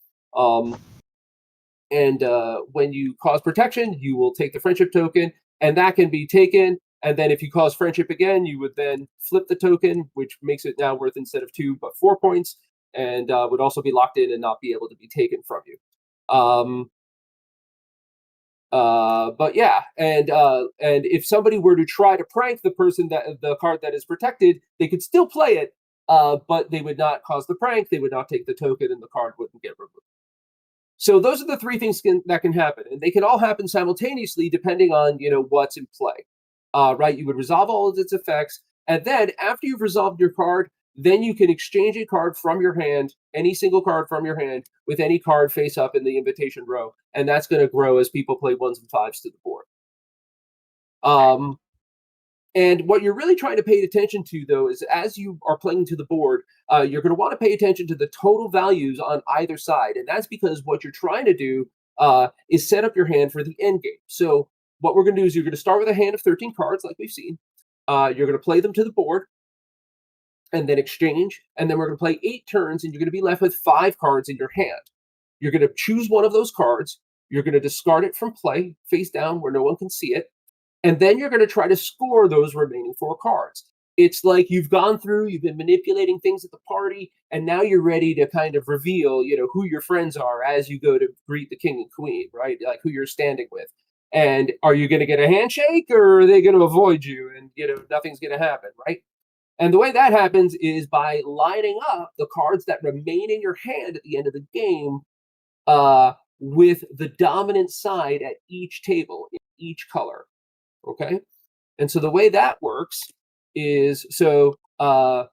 When you cause protection, you will take the friendship token, and that can be taken. And then if you cause friendship again, you would then flip the token, which makes it now worth, instead of 2, but 4 points, and would also be locked in and not be able to be taken from you. But yeah, and if somebody were to try to prank the card that is protected, they could still play it, but they would not cause the prank, they would not take the token, and the card wouldn't get removed. So those are the 3 things that can happen, and they can all happen simultaneously depending on what's in play. Right? You would resolve all of its effects, and then after you've resolved your card, then you can exchange a card from your hand, any single card from your hand, with any card face up in the invitation row, and that's going to grow as people play 1s and 5s to the board. And what you're really trying to pay attention to, though, is as you are playing to the board, you're going to want to pay attention to the total values on either side, and that's because what you're trying to do is set up your hand for the end game. So what we're going to do is you're going to start with a hand of 13 cards, like we've seen. You're going to play them to the board, and then exchange, and then we're going to play 8 turns, and you're going to be left with 5 cards in your hand. You're going to choose one of those cards. You're going to discard it from play, face down where no one can see it, and then you're going to try to score those remaining 4 cards. It's like you've gone through, you've been manipulating things at the party, and now you're ready to kind of reveal, who your friends are as you go to greet the king and queen, right? Like who you're standing with. And are you going to get a handshake, or are they going to avoid you, and nothing's going to happen, right? And the way that happens is by lining up the cards that remain in your hand at the end of the game with the dominant side at each table in each color. Okay, and so the way that works is so what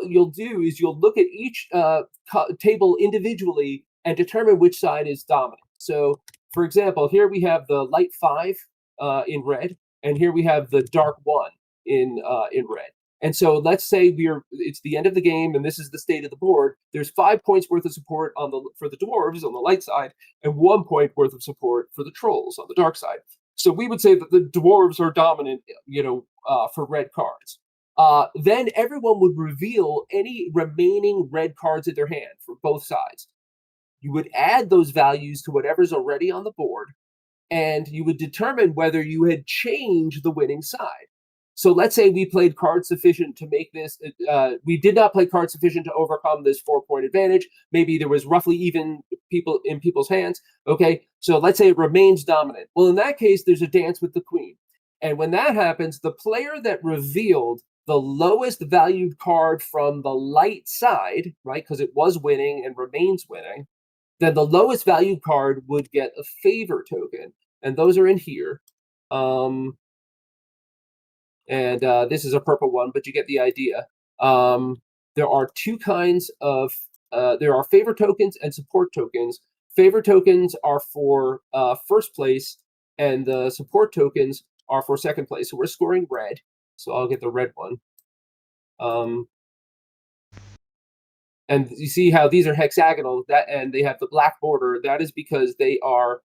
you'll do is you'll look at each table individually and determine which side is dominant. So, for example, here we have the light 5 in red, and here we have the dark 1 in red. And so let's say it's the end of the game, and this is the state of the board. There's 5 points worth of support for the dwarves on the light side, and 1 point worth of support for the trolls on the dark side. So we would say that the dwarves are dominant, for red cards. Then everyone would reveal any remaining red cards in their hand for both sides. You would add those values to whatever's already on the board, and you would determine whether you had changed the winning side. So let's say we played cards sufficient to make this. We did not play cards sufficient to overcome this 4-point advantage. Maybe there was roughly even people in people's hands. Okay, so let's say it remains dominant. Well, in that case, there's a dance with the queen. And when that happens, the player that revealed the lowest valued card from the light side, right, because it was winning and remains winning, then the lowest valued card would get a favor token. And those are in here. This is a purple one, but you get the idea. There are two kinds of, there are favor tokens and support tokens. Favor tokens are for first place, and the support tokens are for second place. So we're scoring red. So I'll get the red one. And you see how these are hexagonal, and they have the black border. That is because they are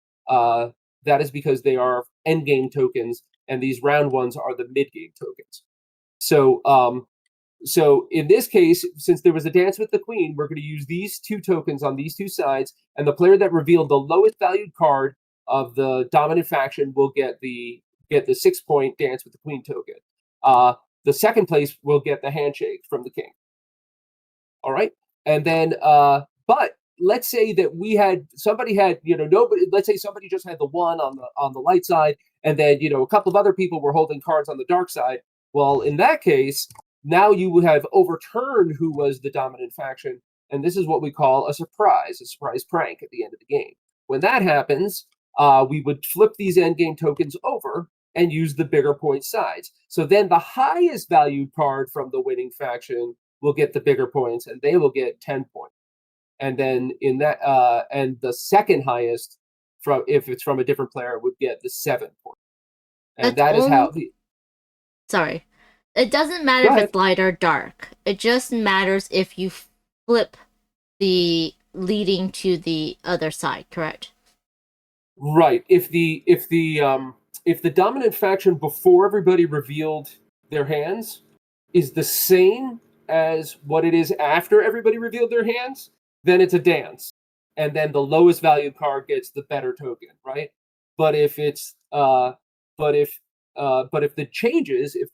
endgame tokens, and these round ones are the mid-game tokens. So so in this case, since there was a dance with the queen, we're going to use these 2 tokens on these 2 sides, and the player that revealed the lowest valued card of the dominant faction will get the 6-point dance with the queen token. The second place will get the handshake from the king. All right, and then but let's say that somebody had nobody. Let's say somebody just had the 1 on the light side, and then a couple of other people were holding cards on the dark side. Well, in that case, now you would have overturned who was the dominant faction, and this is what we call a surprise prank at the end of the game. When that happens, we would flip these endgame tokens over and use the bigger point sides. So then the highest valued card from the winning faction will get the bigger points, and they will get 10 points. And then in that, and the second highest, if it's from a different player, would get the 7 points. And that is how. Sorry, it doesn't matter if it's light or dark. It just matters if you flip the leading to the other side. Correct? Right. If the dominant faction before everybody revealed their hands is the same as what it is after everybody revealed their hands, then it's a dance, and then the lowest valued card gets the better token, right? But if it's but if the changes, if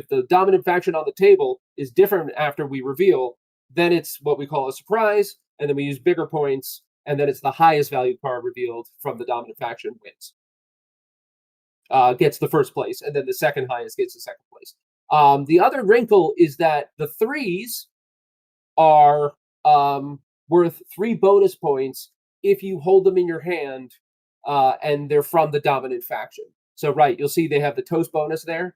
the dominant faction on the table is different after we reveal, then it's what we call a surprise, and then we use bigger points, and then it's the highest valued card revealed from the dominant faction wins. Gets the first place, and then the second highest gets the second place. The other wrinkle is that the 3s are worth 3 bonus points if you hold them in your hand, and they're from the dominant faction. So right, you'll see they have the toast bonus there,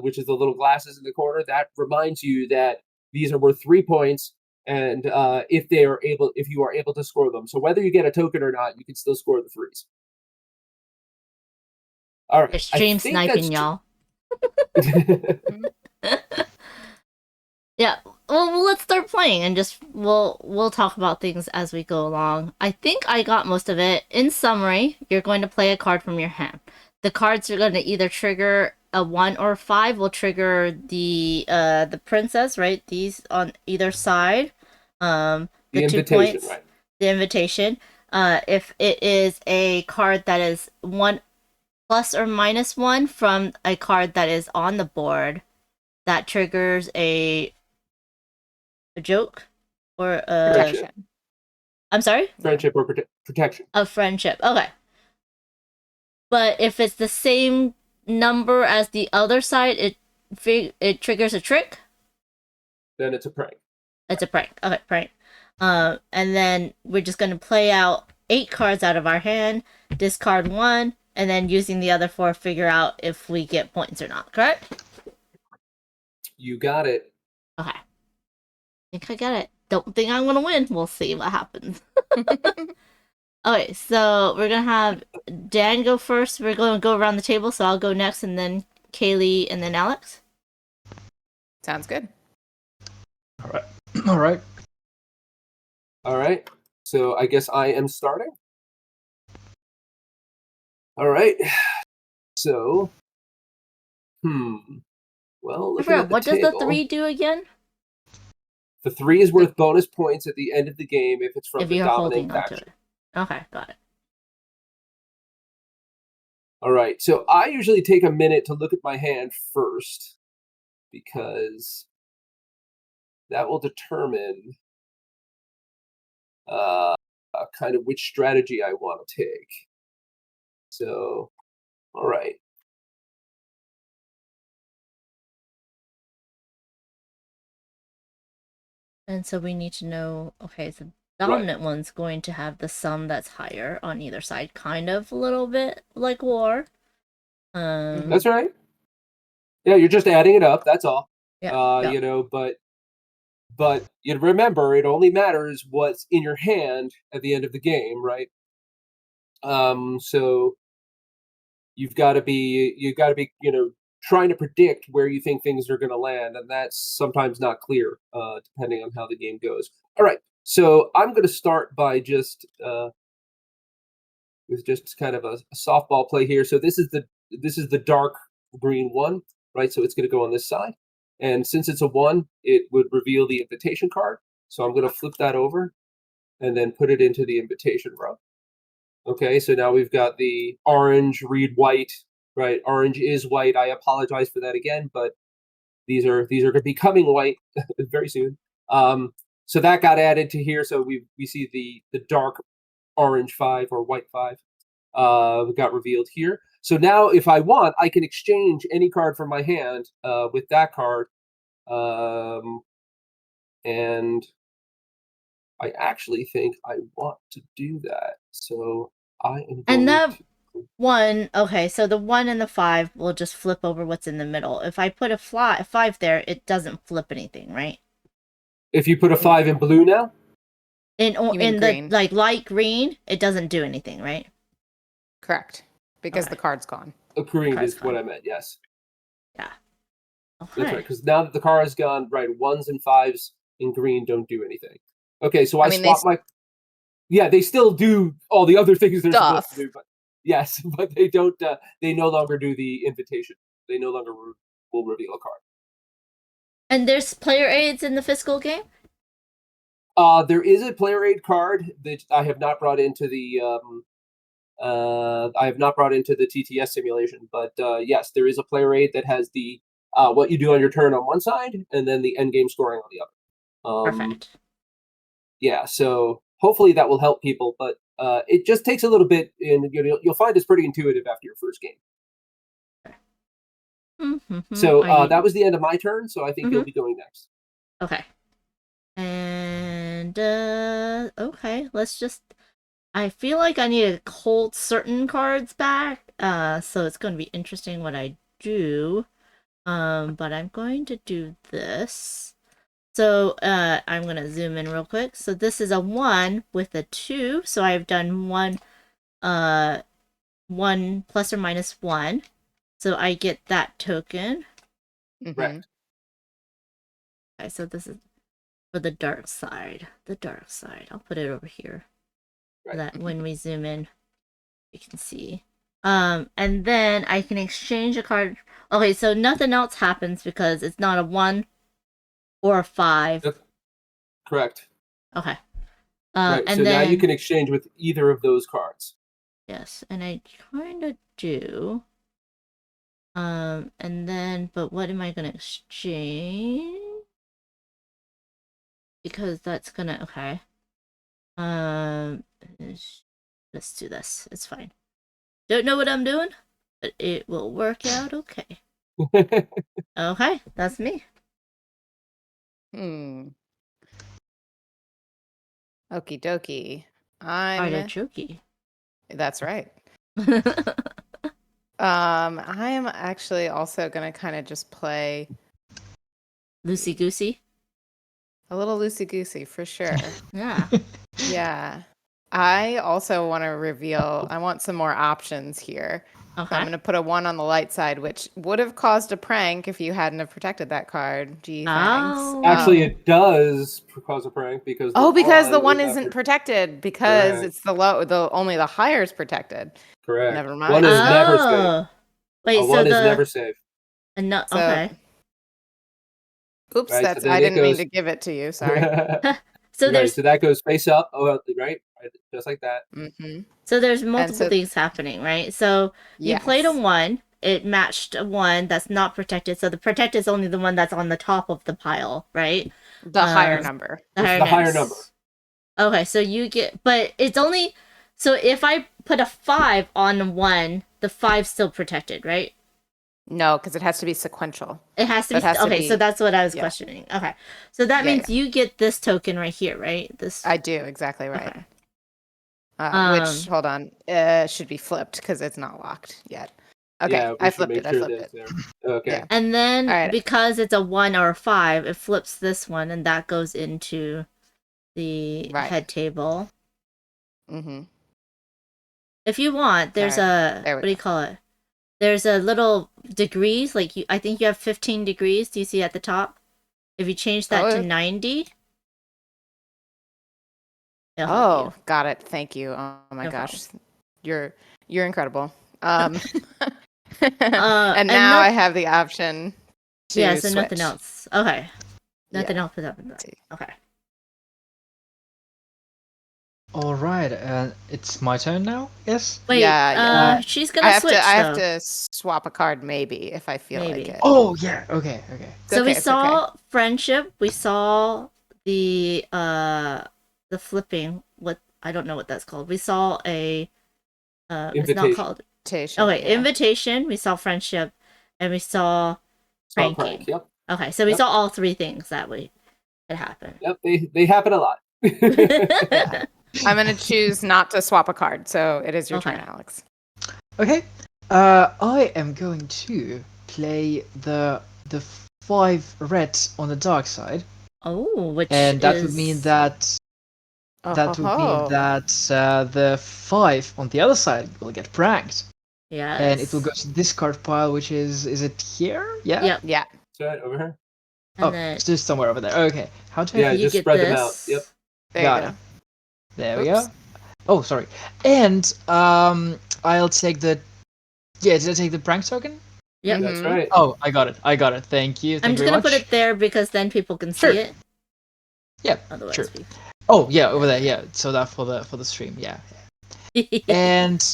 which is the little glasses in the corner. That reminds you that these are worth 3 points, and if you are able to score them. So whether you get a token or not, you can still score the 3s. All right. Extreme sniping, y'all. Yeah. Well, let's start playing, and just we'll talk about things as we go along. I think I got most of it. In summary, you're going to play a card from your hand. The cards are going to either trigger a 1 or 5. Will trigger the princess, right? These on either side. The 2 points. Right. The invitation. If it is a card that is 1 plus or minus 1 from a card that is on the board, that triggers a joke or a protection. I'm sorry? Friendship or protection. A friendship. Okay. But if it's the same number as the other side, it triggers a trick? Then it's a prank. It's a prank. Okay, prank. And then we're just gonna play out 8 cards out of our hand, discard 1, and then using the other 4 figure out if we get points or not. Correct? You got it. Okay. I think I got it. Don't think I'm gonna win. We'll see what happens. Okay, so we're gonna have Dan go first. We're gonna go around the table, so I'll go next, and then Caylie, and then Alex. Sounds good. All right. All right. All right. So I guess I am starting. All right. So, well, looking at the What does table, the 3 do again? the 3 is worth bonus points at the end of the game if it's from If the you're dominant holding onto faction. it. Okay, got it. All right. So I usually take a minute to look at my hand first because that will determine kind of which strategy I want to take. So, all right. And so we need to know, okay, so the dominant one's going to have the sum that's higher on either side, kind of a little bit like war. That's right. Yeah, you're just adding it up. That's all. Yeah. You know, but you remember it only matters what's in your hand at the end of the game, right? So you've got to be you know, trying to predict where you think things are going to land, and that's sometimes not clear depending on how the game goes. All right, so I'm going to start by just with just kind of a softball play here. So this is the dark green one, right? So it's going to go on this side, and since it's a 1, it would reveal the invitation card. So I'm going to flip that over and then put it into the invitation row. Okay, so now we've got the orange, read white, right? Orange is white. I apologize for that again, but these are becoming white very soon. So that got added to here. So we see the dark orange 5 or white 5 got revealed here. So now if I want, I can exchange any card from my hand with that card. And I actually think I want to do that. So I am going And that to... one, okay, so the 1 and the 5 will just flip over what's in the middle. If I put a 5 there, it doesn't flip anything, right? If you put a 5 in blue now? In mean the green. like light green, it doesn't do anything, right? Correct. Because Okay. the card's gone. Green Card's is what gone. I meant, yes. Yeah. Okay. That's right, because now that the car is gone, right, 1s and 5s in green don't do anything. Okay, so I mean, swap my... Yeah, they still do all the other things they're supposed to do, but yes, but they don't, they no longer do the invitation. They no longer will reveal a card. And there's player aids in the physical game? There is a player aid card that I have not brought into the TTS simulation, but yes, there is a player aid that has the what you do on your turn on one side, and then the end game scoring on the other. Perfect. Yeah, so hopefully that will help people, but it just takes a little bit, and you'll find it's pretty intuitive after your first game. So that was the end of my turn, so I think you'll be going next. Okay. And okay, let's just... I feel like I need to hold certain cards back, so it's going to be interesting what I do. But I'm going to do this. So I'm going to zoom in real quick. So this is a 1 with a 2, so I've done 1 plus or minus 1. So I get that token. Right. Okay, so this is for the dark side. The dark side. I'll put it over here. So that when we zoom in, you can see. And then I can exchange a card. Okay, so nothing else happens because it's not a 1 or a 5. That's correct. Okay. Right, and so then, now you can exchange with either of those cards. Yes, and I kind of do. And then, but what am I going to exchange? Because that's going to, okay. Let's do this. It's fine. Don't know what I'm doing, but it will work out okay. Okay, that's me. Okie dokie. I'm. Artichoke. That's right. I am actually also gonna kind of just play Loosey goosey. a little loosey goosey for sure. Yeah. Yeah. I also want to reveal. I want some more options here. So I'm Okay. gonna put a 1 on the light side, which would have caused a prank if you hadn't have protected that card. Gee, thanks. Oh. Actually, it does cause a prank because Oh, because the 1 is not isn't protected because Correct. it's the only the higher is protected. correct. Never One mind. is never safe. Oh. Wait, A so one is the never safe. no, So, okay. oops, Right, so that's then I it didn't mean goes- to give it to you. Sorry. So right, there's so that goes face up. Oh, right, just like that. Mm-hmm. so there's multiple so- things happening, right? So you played a Yes. 1, it matched a 1 that's not protected. So the protected is only the one that's on the top of the pile, right? The higher Um, number. The It's higher the higher names. number. Okay, so you get, but it's only, so if I put a 5 on 1, the 5's still protected, right? No, because it has to be sequential. It has to It be, has to okay, so be- that's what I was yeah. questioning. Okay, so that Yeah, means you get this token right here, right? This, I do exactly right. okay. Which hold on, should be flipped because it's not locked yet. Okay, Yeah, we I should flipped make it. I sure flipped that's it. there. Okay. Yeah. And then All right. because it's a 1 or a 5, it flips this one, and that goes into the Right. head table. Mm-hmm. If you want, there's There we what do you call it? There's a little degrees, like I think you have 15 degrees. Do you see at the top? If you change that to 90. it'll help Oh, you. got it. Thank you. Oh my No gosh, problem. you're incredible. And and now I have the option to Yeah, so switch. nothing else. Okay. Nothing Yeah. else has happened. Let's see. Okay. All right, it's my turn now. Yes. Wait, Yeah. she's gonna switch I have though. to swap a card maybe if I feel like Maybe. it. Oh yeah. Okay. Okay. So we okay, it's saw friendship. We saw the flipping. What, I don't know what that's called. We saw a it's not Invitation. called. Invitation. Oh wait, yeah. invitation. We saw friendship, and we saw Stop pranking. prank. Yep. Okay, so we Yep. saw all 3 things that way it happened. Yep. They happen a lot. Yeah. I'm gonna choose not to swap a card, so it is your Okay. turn, Alex. Okay. I am going to play the 5 red on the dark side, Oh, which and that is... would mean that the 5 on the other side will get pranked, Yes. and it will go to this card pile, which is it here? Yeah. Yep. Yeah. Is that over here? And then it's just somewhere over there. Okay. How do Yeah, I? you just get spread this. them out. Yep. There Got you it. go. There we Oops. go. Oh, sorry. And I'll take the. Yeah, did I take the prank token? Yep. That's Mhm. right. Oh, I got it. Thank you. I'm Thank just you gonna very put much. it there because then people can Sure. see it. Yeah. Otherwise, Sure. we... Oh, yeah, over there. Yeah. So that for the stream. Yeah. And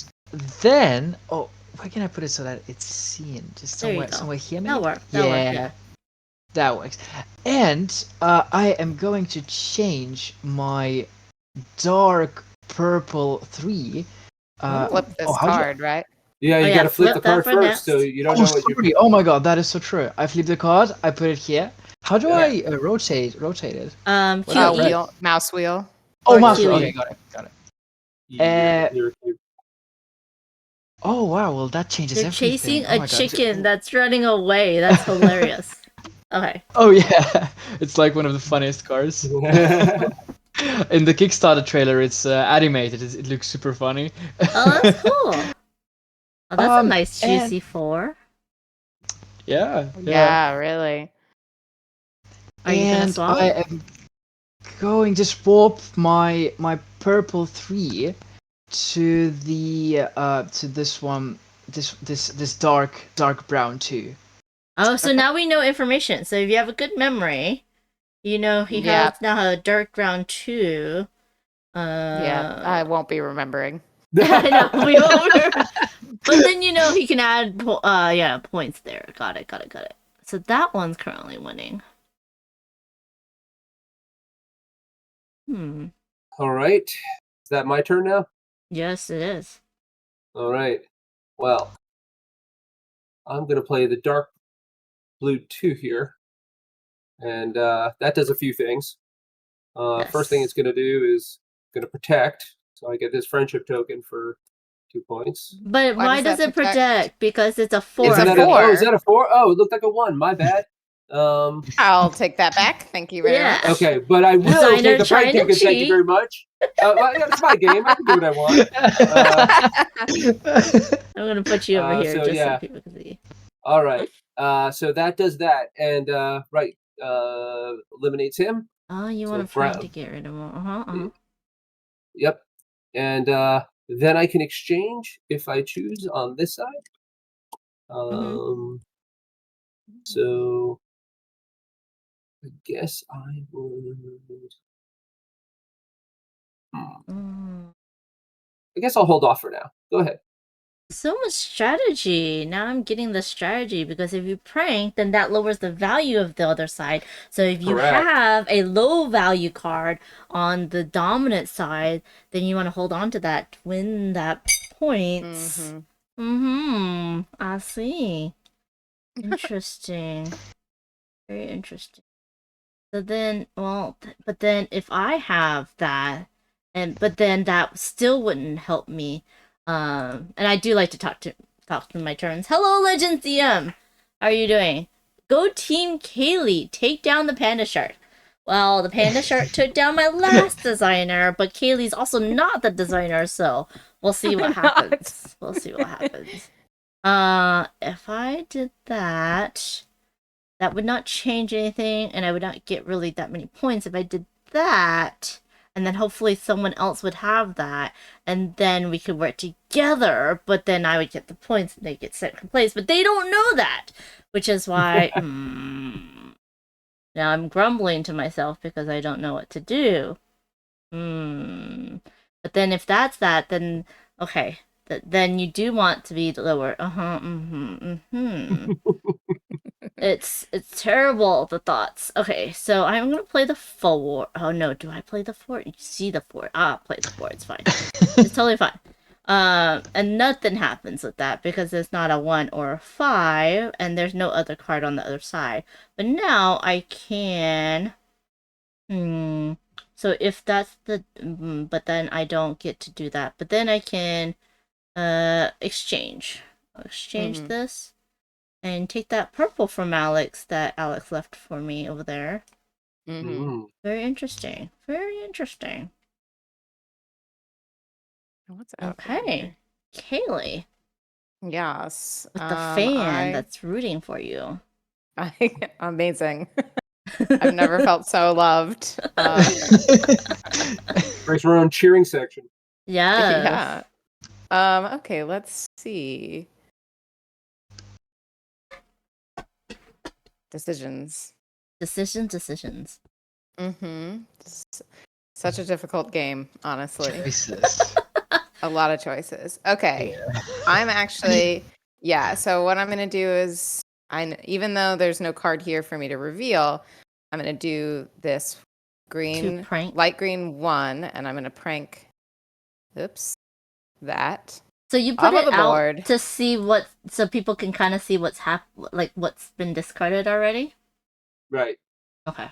then, oh, where can I put it so that it's seen? Just There you somewhere, go. somewhere here. That'll Maybe? work. That'll work, Yeah. yeah. That works. And I am going to change my dark purple 3. Flip this how'd you- card, right? Yeah, you yeah, gotta flip flip the card that for first, so next. you don't Oh, know what you're. sorry. Oh my god, that is so true. I flip the card, I put it here. How do Yeah. I rotate it? What QE. Wheel, mouse wheel. Oh, Or mouse. QE. Okay, got it. Oh wow, well that changes They're everything. chasing Oh my a God. chicken that's running away. That's hilarious. Okay. Oh yeah, it's like one of the funniest cars. In the Kickstarter trailer, it's animated. It looks super funny. Oh, that's cool. Oh, that's a nice and- juicy 4. Yeah. Yeah, really. Are you gonna And swap? I am going to swap my purple 3 to the to this one, this dark brown 2. Oh, so now we know information. So if you have a good memory, you know he Yeah. has now a dark brown 2. Yeah, I won't be remembering. I know we won't. But then you know he can add points there. Got it. So that one's currently winning. All right. Is that my turn now? Yes, it is. All right. Well, I'm gonna play the dark blue 2 here, and that does a few things. First thing Yes. it's gonna do is gonna protect, so I get this friendship token for 2 points. But why does it protect? Because it's a 4. It's a that 4. is that a 4? Oh, it looked like a 1. My bad. I'll take that back. Thank you very much. Okay, but I will Designer take a prank trying to token. Thank you cheat. very much. Well, yeah, it's my game. I can do what I want. I'm gonna put you over here So just yeah. so people can see. All right. So that does that, and right, eliminates him. Oh, you So want to brown. try to get rid of him? Yep. And then I can exchange if I choose on this side. So I guess I would. I guess I'll hold off for now. Go ahead. So much strategy. Now I'm getting the strategy because if you prank, then that lowers the value of the other side. So if you Correct. have a low value card on the dominant side, then you want to hold on to that to win that points. I see. Interesting. Very interesting. So then, well, but then if I have that, but then that still wouldn't help me. And I do like to talk to my turns. Hello, Legends DM. How are you doing? Go Team Caylie. Take down the Panda Shark. Well, the Panda Shark took down my last designer, but Caylie's also not the designer, so we'll see what happens. We'll see what happens. If I did that, that would not change anything, and I would not get really that many points. If I did that, and then hopefully someone else would have that, and then we could work together, but then I would get the points and they get second place, but they don't know that, which is why now I'm grumbling to myself because I don't know what to do. But then if that's that, then okay, then you do want to be lower. It's terrible, the thoughts. Okay, so I'm gonna play the 4. Oh no, do I play the 4? You see the 4. Play the 4, it's fine. It's totally fine. And nothing happens with that because it's not a 1 or a 5, and there's no other card on the other side. But now I can... So if that's the... but then I don't get to do that. But then I can exchange. I'll exchange this. And take that purple from Alex that Alex left for me over there. Very interesting. Very interesting. What's up? Okay. Caylie. Yes. With the fan that's rooting for you. Amazing. I've never felt so loved. Raise her own cheering section. Yeah. Okay, let's see. Decisions. Decisions. Such a difficult game, honestly. Choices. A lot of choices. Okay. Yeah. I'm actually, so what I'm going to do is, even though there's no card here for me to reveal, I'm going to do this green, light green 1, and I'm going to prank, that. So you put it out to see what, so people can kind of see what's what's been discarded already? Right. Okay.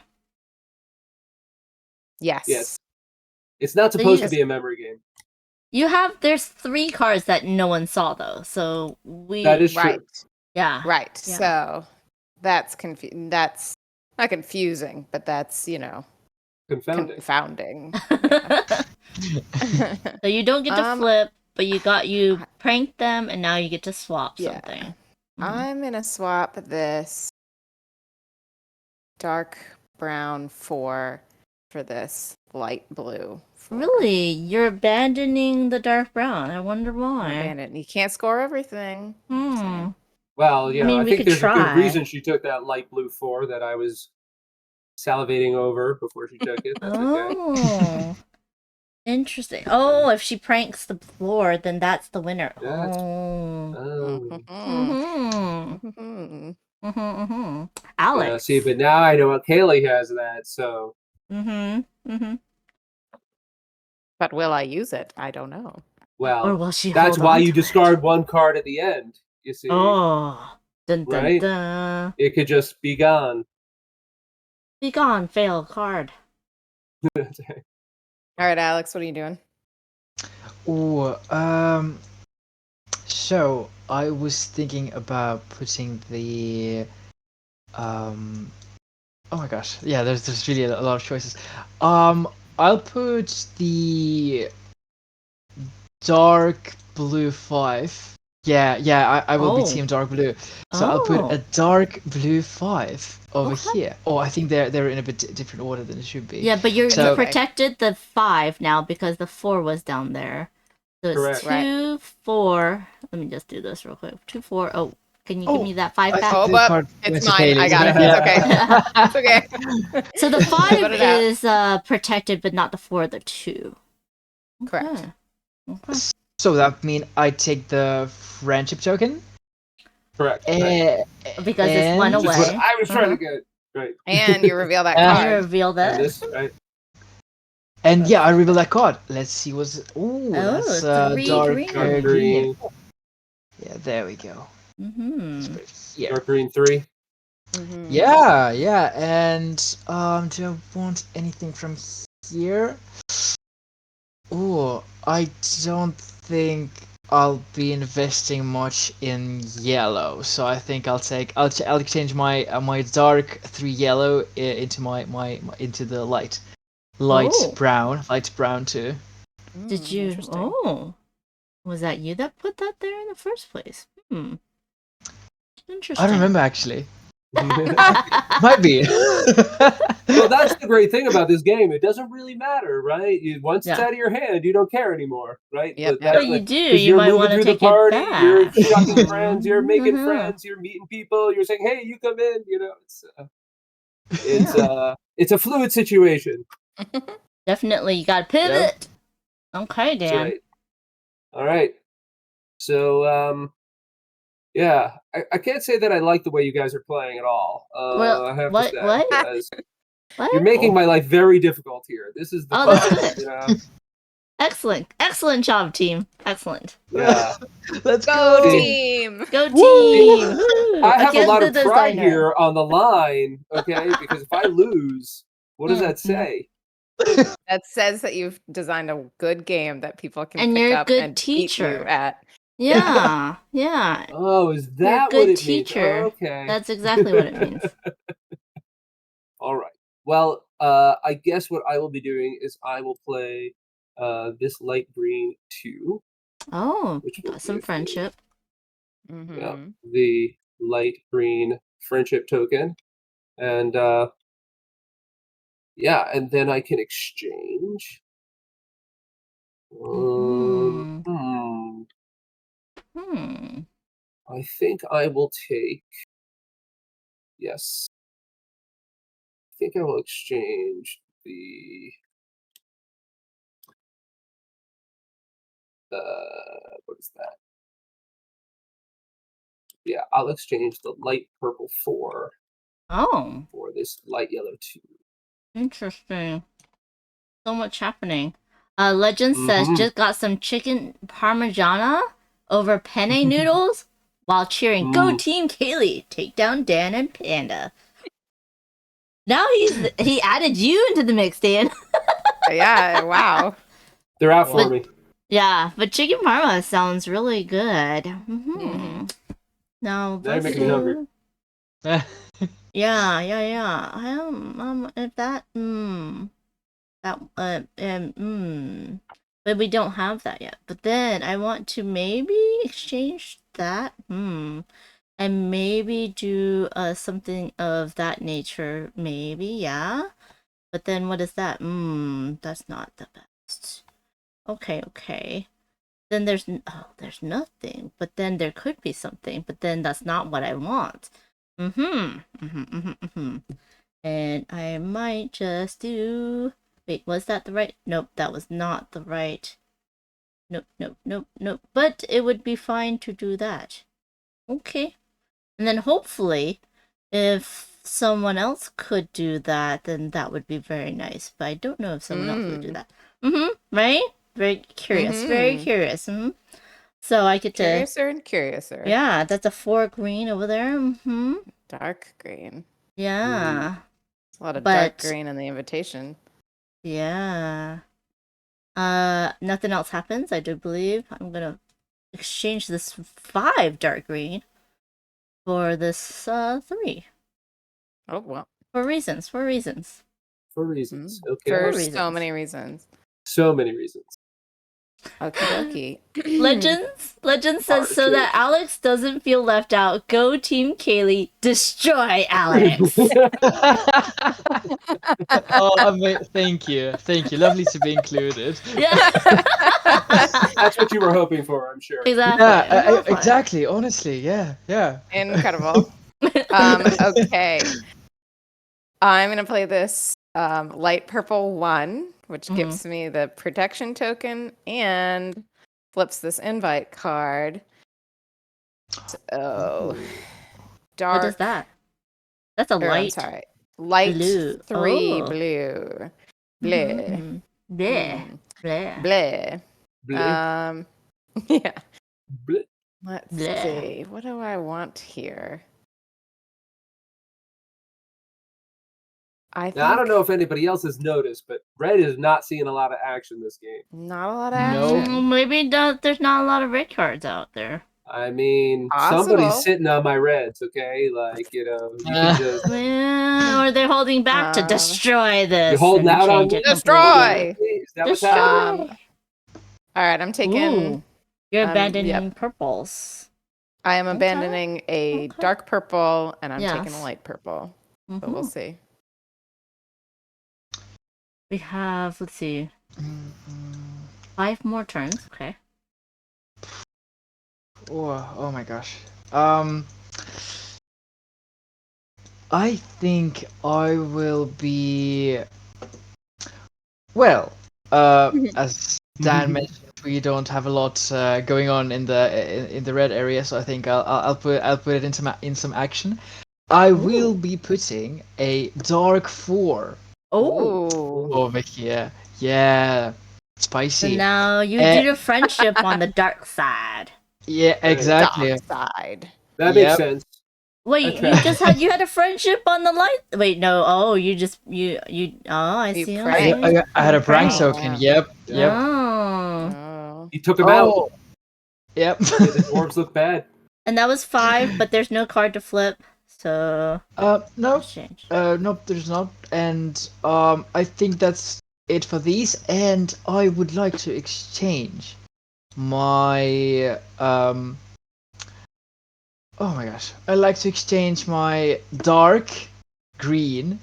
Yes. It's not supposed to be a memory game. There's 3 cards that no one saw though, so That is true. Right. Yeah. Right. Yeah. So that's that's not confusing, but that's, confounding. So you don't get to flip, but you pranked them, and now you get to swap something. I'm gonna swap this dark brown 4 for this light blue 4. Really? You're abandoning the dark brown. I wonder why. You can't score everything. Well, I mean, think there's a good reason she took that light blue 4 that I was salivating over before she took it. That's okay. Interesting. Oh, if she pranks the floor, then that's the winner. Alex. See, but now I know what Caylie has that, so. But will I use it? I don't know. Well, or will she that's why you discard 1 card at the end, you see. Oh. Dun, dun, right? Dun. It could just be gone. Be gone, fail card. All right, Alex, what are you doing? Ooh, so I was thinking about putting the oh my gosh, yeah, there's really a lot of choices. I'll put the dark blue 5. Yeah, I will be Oh. team dark blue. So I'll put a Oh. dark blue 5 over Okay. here. Oh, I think they're in a bit different order than it should be. Yeah, but you So- protected the 5 now because the 4 was down there. So it's Correct. 2, 4. Let me just do this real quick. 2, 4. Oh, can you give Oh, me that 5 I back? think Oh, the but card went it's to mine. I Caylie. got it. It's okay. It's okay. So the Put 5 it out. is protected, but not the 4 or the 2. Correct. Okay. Okay. So that means I take the friendship token. Correct. Because it's one and- Which is what away. I was trying to Uh-huh. get. Right. And you reveal that And Can you card. reveal And that? this, right? And yeah, I reveal that card. Let's see what's. Ooh, Oh, that's 3 dark green. Dark green. Yeah, there we go. Let's Mm-hmm. put it here. Dark green 3. Mhm. Yeah, and do I want anything from here? Ooh, I don't think I'll be investing much in yellow, so I think I'll change my my dark 3 yellow into my into the light Oh. light brown too. Did you? Interesting. Oh. Was that you that put that there in the first place? Hmm. Interesting. I don't remember actually. Might be. Well, that's the great thing about this game. It doesn't really matter, right? Once it's Yeah. out of your hand, you don't care anymore, right? Yep, But yep. that's But you like, do. 'cause You you're might moving want to through the take it party, you're back. shucking friends, you're making Mhm. friends, you're meeting people, you're saying, "Hey, you come in." You know, it's a fluid situation. Definitely, you gotta pivot. Okay, That's Dan. right. All right. So, yeah, I can't say that I like the way you guys are playing at all. Well, I have what? to say, What? because What? you're making my life very difficult here. This is the Oh, that's problem, good. you know. Excellent. Excellent job, team. Excellent. Yeah. Let's Go go. team! Go Woo! team. I have a Against lot the of pride designer. here on the line, okay? Because if I lose, what does that Mhm. say? That says that you've designed a good game that people can And pick you're a up good and beat you teacher. at. Yeah. Yeah. Oh, is You're a that what good it teacher. means? Okay. That's exactly what it means. All right. Well, I guess what I will be doing is I will play this light green 2, Oh, which will got some give me friendship. Mhm. the light green friendship token. And yeah, and then I can exchange. Mhm. Hmm. Hmm. I think I will take. Yes. I think I will exchange the. What is that? Yeah, I'll exchange the light purple 4 Oh, for this light yellow 2. interesting. So much happening. Legend says Mhm. just got some chicken parmigiana over penne noodles while cheering "Go Mm. Team Caylie! Take down Dan and Panda." Now he added you into the mix, Dan. Yeah, wow. They're out for But- me. Yeah, but chicken parma sounds really good. Mm-hmm. Mhm. Now Now you're let's making me hungry. Yeah. If that but we don't have that yet. But then I want to maybe exchange that. And maybe do something of that nature. Maybe, yeah. But then what is that? That's not the best. Okay. Then there's nothing. But then there could be something. But then that's not what I want. And I might just do. Wait, was that the right? Nope, that was not the right. Nope. But it would be fine to do that. Okay. And then hopefully, if someone else could do that, then that would be very nice. But I don't know if someone else would do that. Right? Very curious. Very curious. So I get to. Curiouser and curiouser. Yeah, that's a 4 green over there. Dark green. Yeah. There's a lot of dark But- green in the invitation. Yeah. Nothing else happens, I do believe. I'm gonna exchange this 5 dark green for this 3. Oh well. For reasons. For reasons. Okay. For For so reasons. many reasons. So many reasons. Okie dokie. Legends says so that Alex doesn't feel left out. Go Team Caylie. Destroy Alex. Oh, thank you. Lovely to be included. Yeah. That's what you were hoping for, I'm sure. Exactly. Yeah, exactly. Honestly, yeah. Incredible. Okay. I'm gonna play this light purple 1, which gives me the protection token and flips this invite card. So dark. What is that? That's a I'm light. sorry. Light blue. 3 Oh. blue. Bleh. Bleh. Bleh. Bleh. Bleh. Yeah. Bleh. Let's Bleh. see. What do I want here? Now, I don't know if anybody else has noticed, but Red is not seeing a lot of action this game. Not a lot of action. Maybe there's not a lot of red cards out there. I mean, Possible. somebody's sitting on my Reds, okay? Like, you can just... Or they're holding back to destroy this. You're holding out on me? Destroy! Is that what's happening? All right, I'm taking... Ooh, you're abandoning purples. I am abandoning a dark purple, and I'm taking a Yes. light purple. But we'll see. We have, let's see, 5 more turns. Okay. Oh my gosh. I think I will be. Well, as Dan mentioned, we don't have a lot going on in the red area, so I think I'll put it in some action. I will be putting a dark 4. Over here. Yeah, spicy. So now you do your friendship on the dark side. Yeah, exactly. Dark side. That makes sense. Wait, you had a friendship on the light. Wait, no. Oh, you I see. I had a prank token. Yep. Oh. You took him out. Yep. The dwarves look bad. And that was 5, but there's no card to flip. So no. Nope, there's not. And I think that's it for these. And I would like to exchange my oh my gosh. I'd like to exchange my dark green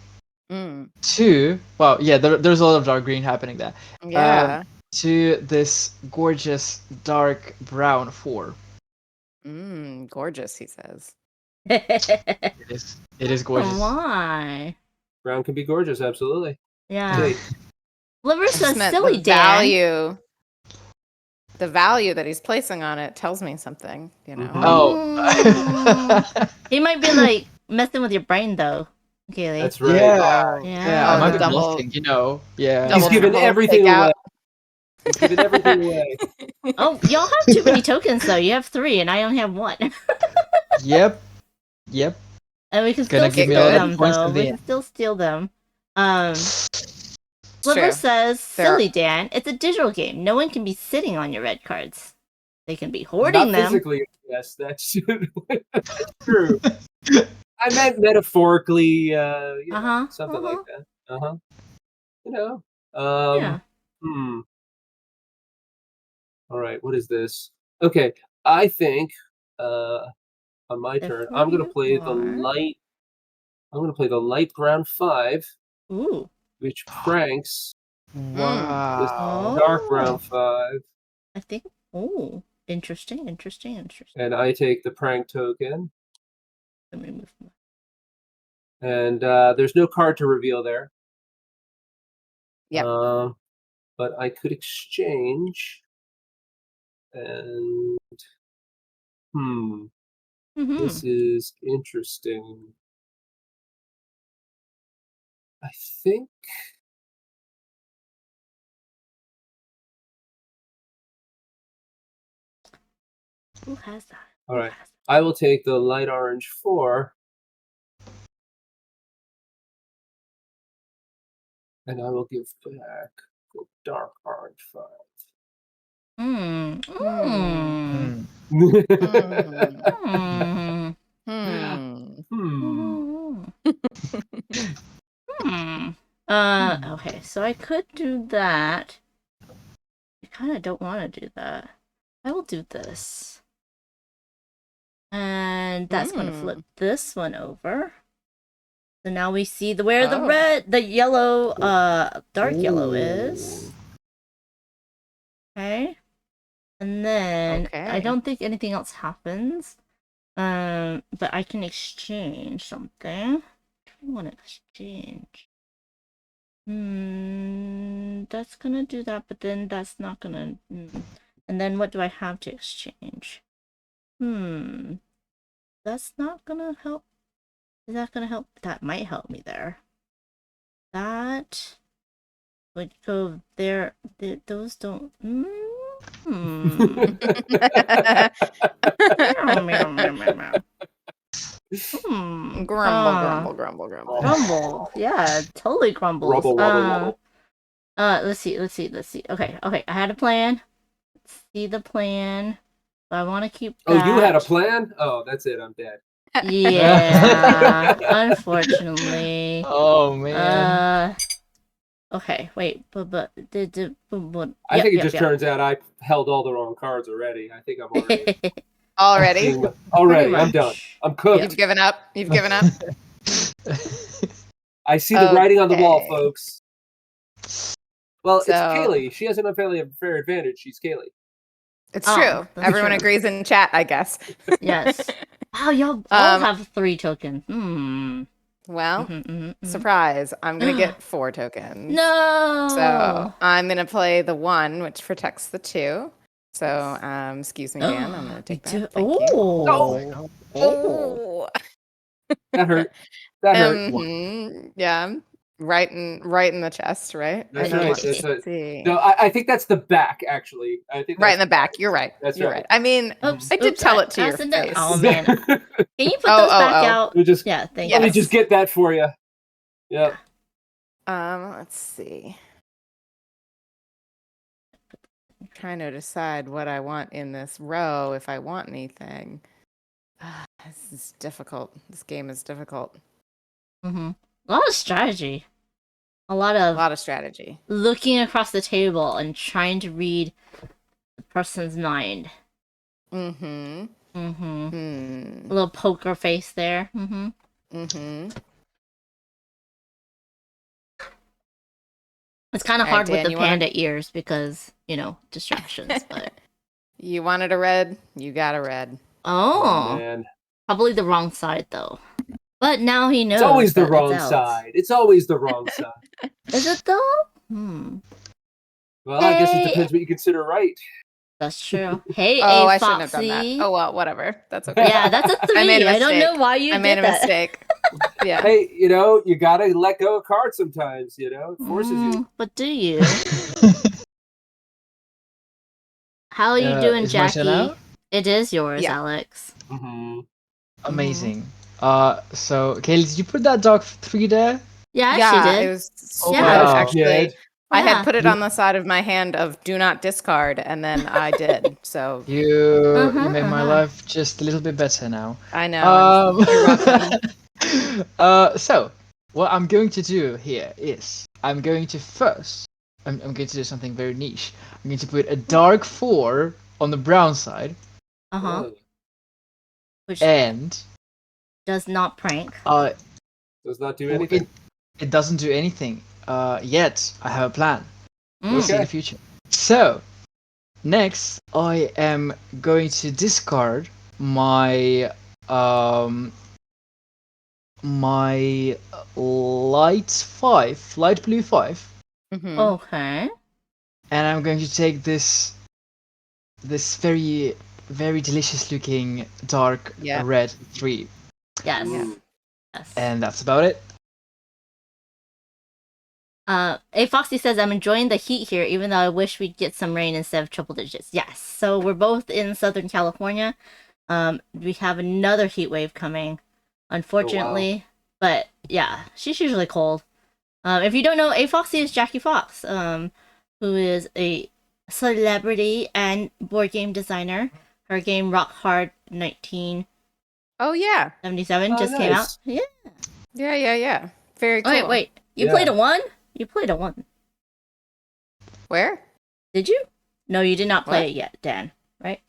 to there's a lot of dark green happening there. Yeah. To this gorgeous dark brown 4. Gorgeous, he says. It is gorgeous. Why? Brown can be gorgeous, absolutely. Yeah. Liver says meant silly the Dan. The value that he's placing on it tells me something, you know. Oh. He might be like messing with your brain though. Caylie. That's right. Yeah. I might be bluffing, you know. Yeah. He's giving everything away. He's giving everything away. Oh, y'all have too many tokens though. You have 3 and I only have 1. Yep. And we can still steal them though. We can still steal them. Liver says, silly Dan, it's a digital game. No one can be sitting on your red cards. They can be hoarding them. Not physically, yes, that's true. I meant metaphorically, something like that. You know. All right, what is this? Okay, I think on my turn, I'm gonna play the light. I'm gonna play the light brown 5. Ooh. Which pranks this dark brown 5. I think. Oh, interesting. And I take the prank token. Let me move. And there's no card to reveal there. Yeah. But I could exchange. And this is interesting. I think. Who has that? All right. I will take the light orange 4. And I will give back Dark orange 5. Hmm. Hmm. Hmm. Hmm. Hmm. Okay, so I could do that. I kind of don't want to do that. I will do this. And that's going to flip this one over. So now we see where the yellow, dark yellow is. Okay. And then I don't think anything else happens. But I can exchange something. I want to exchange. That's gonna do that, but then that's not gonna. And then what do I have to exchange? That's not gonna help. Is that gonna help? That might help me there. That would go there. Those don't. Meow, meow, meow, meow, meow. Grumble, grumble, grumble, grumble. Grumble. Yeah, totally grumbles. Rubble, rubble, rubble. Let's see. Okay, I had a plan. Let's see the plan. I want to keep that. Oh, you had a plan? Oh, that's it. I'm dead. Yeah, unfortunately. Oh man. Okay, wait, but I think it just turns out I held all the wrong cards already. I think I'm Already? already. I'm done. I'm cooked. You've given up? You've given up? I see the writing on the wall, Okay. folks. Well, So- it's Caylie. She has an unfair advantage. She's Caylie. It's Oh, true. that's Everyone true. agrees in chat, I guess. Yes. Wow, y'all all have 3 tokens. Well, surprise. I'm going to get 4 tokens. No. So I'm going to play the 1, which protects the 2. So, excuse me, Dan. I'm going to take that. Thank you. Oh. That hurt. That hurt. Yeah. Right in the chest, right? That's And then right. let's That's see. No, I think that's the back, actually. I think Right in the back. You're right. That's You're right. right. I mean, I did tell it to your face. Oh man. Can you put those back out? Let me just, Yeah, thank let me you. just get that for you. Yep. Let's see. I'm trying to decide what I want in this row, if I want anything. This is difficult. This game is difficult. A lot of strategy. A lot of strategy. Looking across the table and trying to read the person's mind. A little poker face there. It's kind of hard with Dan, the panda ears because, distractions, but... You wanted a red, you got a red. Oh, man. Probably the wrong side, though. But now he knows. It's always the that wrong it's out. side. It's always the wrong side. Is it though? Well, I guess it depends what you consider right. That's true. Hey, Oh, A I shouldn't have done that. Foxy. Oh well, whatever. That's okay. Yeah, that's a 3. I made a I don't know mistake. why you I did made a that. mistake. Yeah. Hey, you gotta let go of cards sometimes, It forces you. But do you? How are you doing, is my turn Jackie? now? It is yours, Yeah. Alex. Amazing. So Caylie, did you put that dog 3 there? Yeah, Yeah, she did. it was Oh, Yeah. wow. actually. I Yeah. had put it on the side of my hand of do not discard, and then I did. So You made my life just a little bit better now. I know. You're welcome. So what I'm going to do here is I'm going to I'm going to do something very niche. I'm going to put a dark 4 on the brown side. Which And does not prank. Does not do anything. It doesn't do anything. Yet I have a plan. We'll see in Okay. the future. So next I am going to discard my my light blue 5. Okay. And I'm going to take this very very delicious looking dark red 3. Yes. Yes. And that's about it. A Foxy says, I'm enjoying the heat here, even though I wish we'd get some rain instead of triple digits. Yes. So we're both in Southern California. We have another heat wave coming, unfortunately. But yeah, she's usually cold. If you don't know, A Foxy is Jackie Fox. who is a celebrity and board game designer. Her game Rock Hard 1977 Oh yeah. just came out. Nice. Yeah. Yeah. Very cool. Wait. You Yeah. played a 1? You played a 1. Where? Did you? No, you did not play What? it yet, Dan. Right?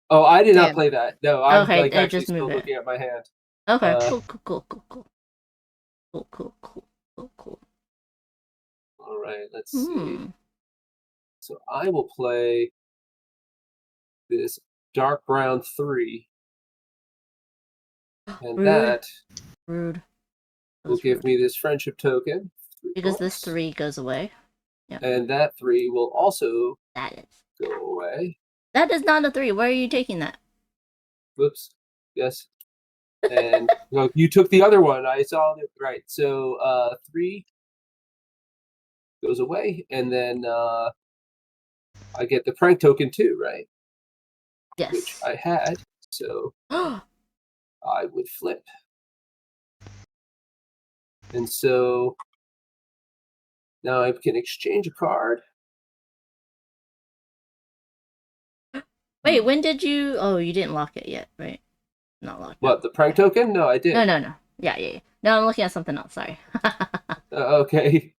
Oh, I did not Dan. play that. No, I'm Okay, like I actually just still moved it. looking at my hand. Okay. Cool. All right, let's see. Hmm. So I will play this dark brown 3, and Rude. that Rude. will give me this friendship token. 3 Because this points. 3 goes away. Yeah. And that 3 will also That is. go away. That is not a 3. Where are you taking that? Whoops. Yes. And well, you took the other one. I saw it. Right. So 3 goes away, and then I get the prank token too, right? Yes. Which I had. So I would flip. And so now I can exchange a card. Wait, when did you? Oh, you didn't lock it yet, right? Not locked. What, the prank token? No, I did. No. Yeah. No, I'm looking at something else. Sorry. Okay.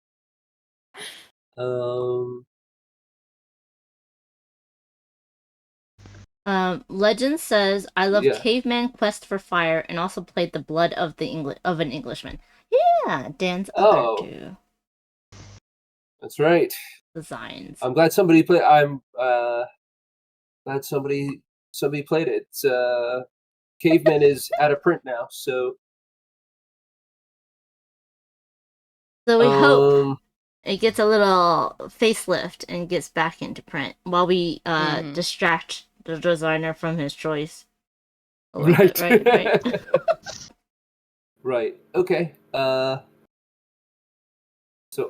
Legend says I love Yeah. Caveman Quest for Fire and also played The Blood of an Englishman. Yeah, Dan's Oh. other 2 That's right. designs. I'm glad somebody played. I'm glad somebody played it. Caveman is out of print now, so So we hope it gets a little facelift and gets back into print while we distract the designer from his choice. Right. Right. Right. Okay. So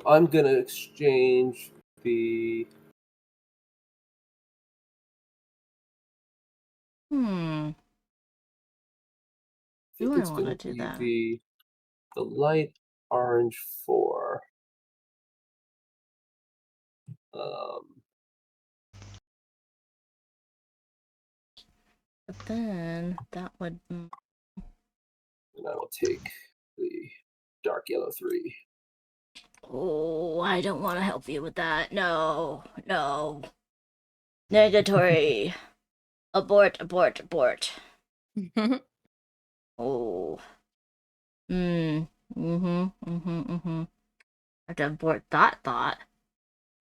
I'm gonna exchange the. Do I It's want gonna to do be that? the light orange 4. But then that would. And I will take the dark yellow 3. Oh, I don't want to help you with that. No. Negatory. Abort. Oh. I have to abort that thought.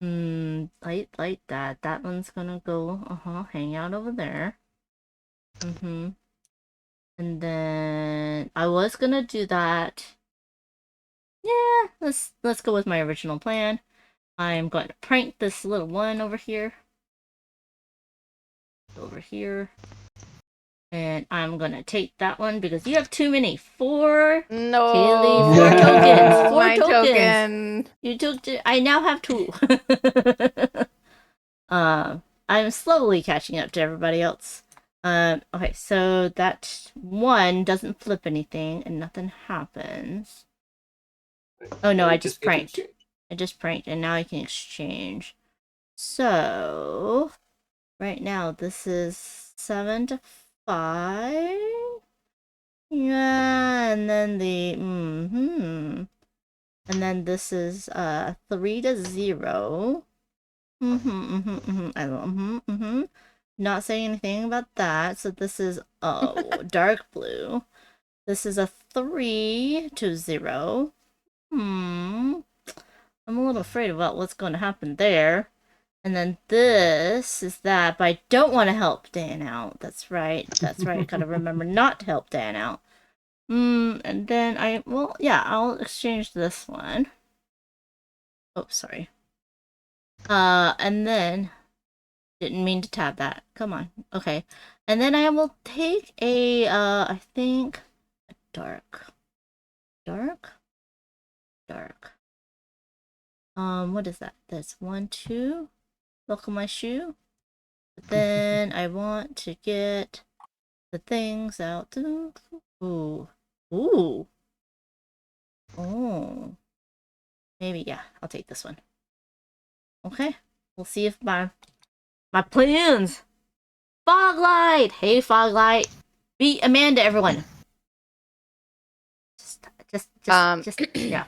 Light that. That one's gonna go, hang out over there. And then I was gonna do that. Yeah, let's go with my original plan. I'm going to prank this little one over here. And I'm gonna take that one because you have too many. 4. No. Caylie, 4 tokens. 4 My tokens. token. You took. I now have 2. I'm slowly catching up to everybody else. Okay, so that 1 doesn't flip anything and nothing happens. Oh no, I just pranked. And now I can exchange. So right now this is 7 to 5. Yeah, and then and then this is 3 to 0. Not saying anything about that. So this is dark blue. This is a 3 to 0. I'm a little afraid about what's going to happen there. And then this is that, but I don't want to help Dan out. That's right. Gotta remember not to help Dan out. And then I'll exchange this one. Oh, sorry. And then didn't mean to tab that. Come on. Okay. And then I will take a I think a dark. What is that? That's 1, 2. Buckle my shoe. But then I want to get the things out. Ooh. Oh. Maybe, yeah, I'll take this one. Okay. We'll see if my plans. Foglight! Hey, Foglight. Beat Amanda, everyone. Just, yeah.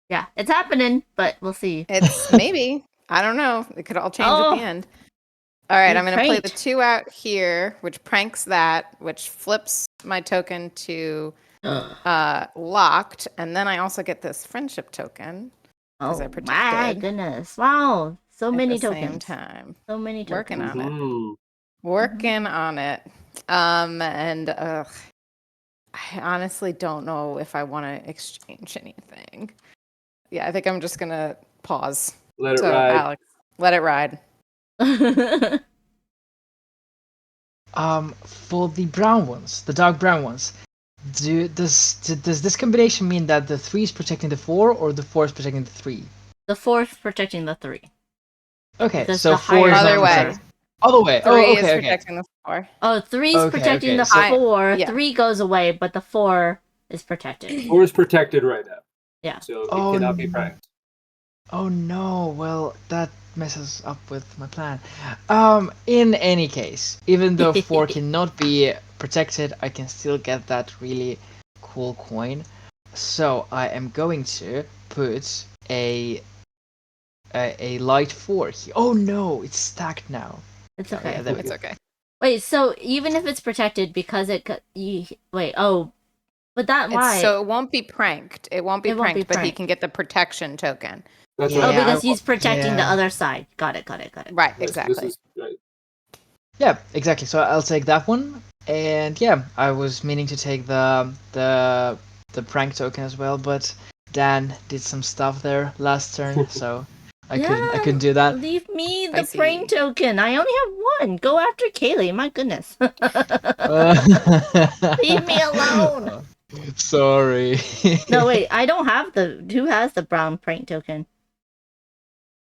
Yeah, it's happening, but we'll see. It's maybe. I don't know. It could all change at the end. All right, I'm going to play the pranked. 2 out here, which pranks that, which flips my token to locked, and then I also get this friendship token. Oh I my protected goodness! Wow, so at many the tokens. same time. So many tokens. Working on it. Mhm. Working on it. And I honestly don't know if I want to exchange anything. Yeah, I think I'm just gonna pause. Let it So, ride. Alex, let it ride. For the brown ones, the dark brown ones, does this combination mean that the 3 is protecting the 4 or the 4 is protecting the 3? The 4 is protecting the 3. Okay, Because so the 4 is higher not Other way. protected. Other way. 3 Oh, is okay, okay. protecting the 4. Oh, 3 is Okay, protecting okay, the so- 4. Yeah. 3 goes away, but the 4 is protected. 4 is protected right now. Yeah. So it Oh, cannot be pranked. Oh no, well, that messes up with my plan. In any case, even though 4 cannot be protected, I can still get that really cool coin. So I am going to put a light 4 here. Oh no, it's stacked now. It's Oh, okay. yeah, there we It's go. okay. Wait, so even if it's protected because wait, oh, but that why? So it won't be pranked. It won't be It won't pranked, be but he pranked. can get the protection token. That's Yeah, Oh, right. because he's protecting the yeah. other side. Got it. Right, Yes, exactly. This is right. Yeah, exactly. So I'll take that one, and yeah, I was meaning to take the prank token as well, but Dan did some stuff there last turn, so I couldn't do that. Leave me the Spicy. prank token. I only have 1. Go after Caylie. My goodness. Leave me alone. Sorry. No, wait. I don't have the. Who has the brown prank token?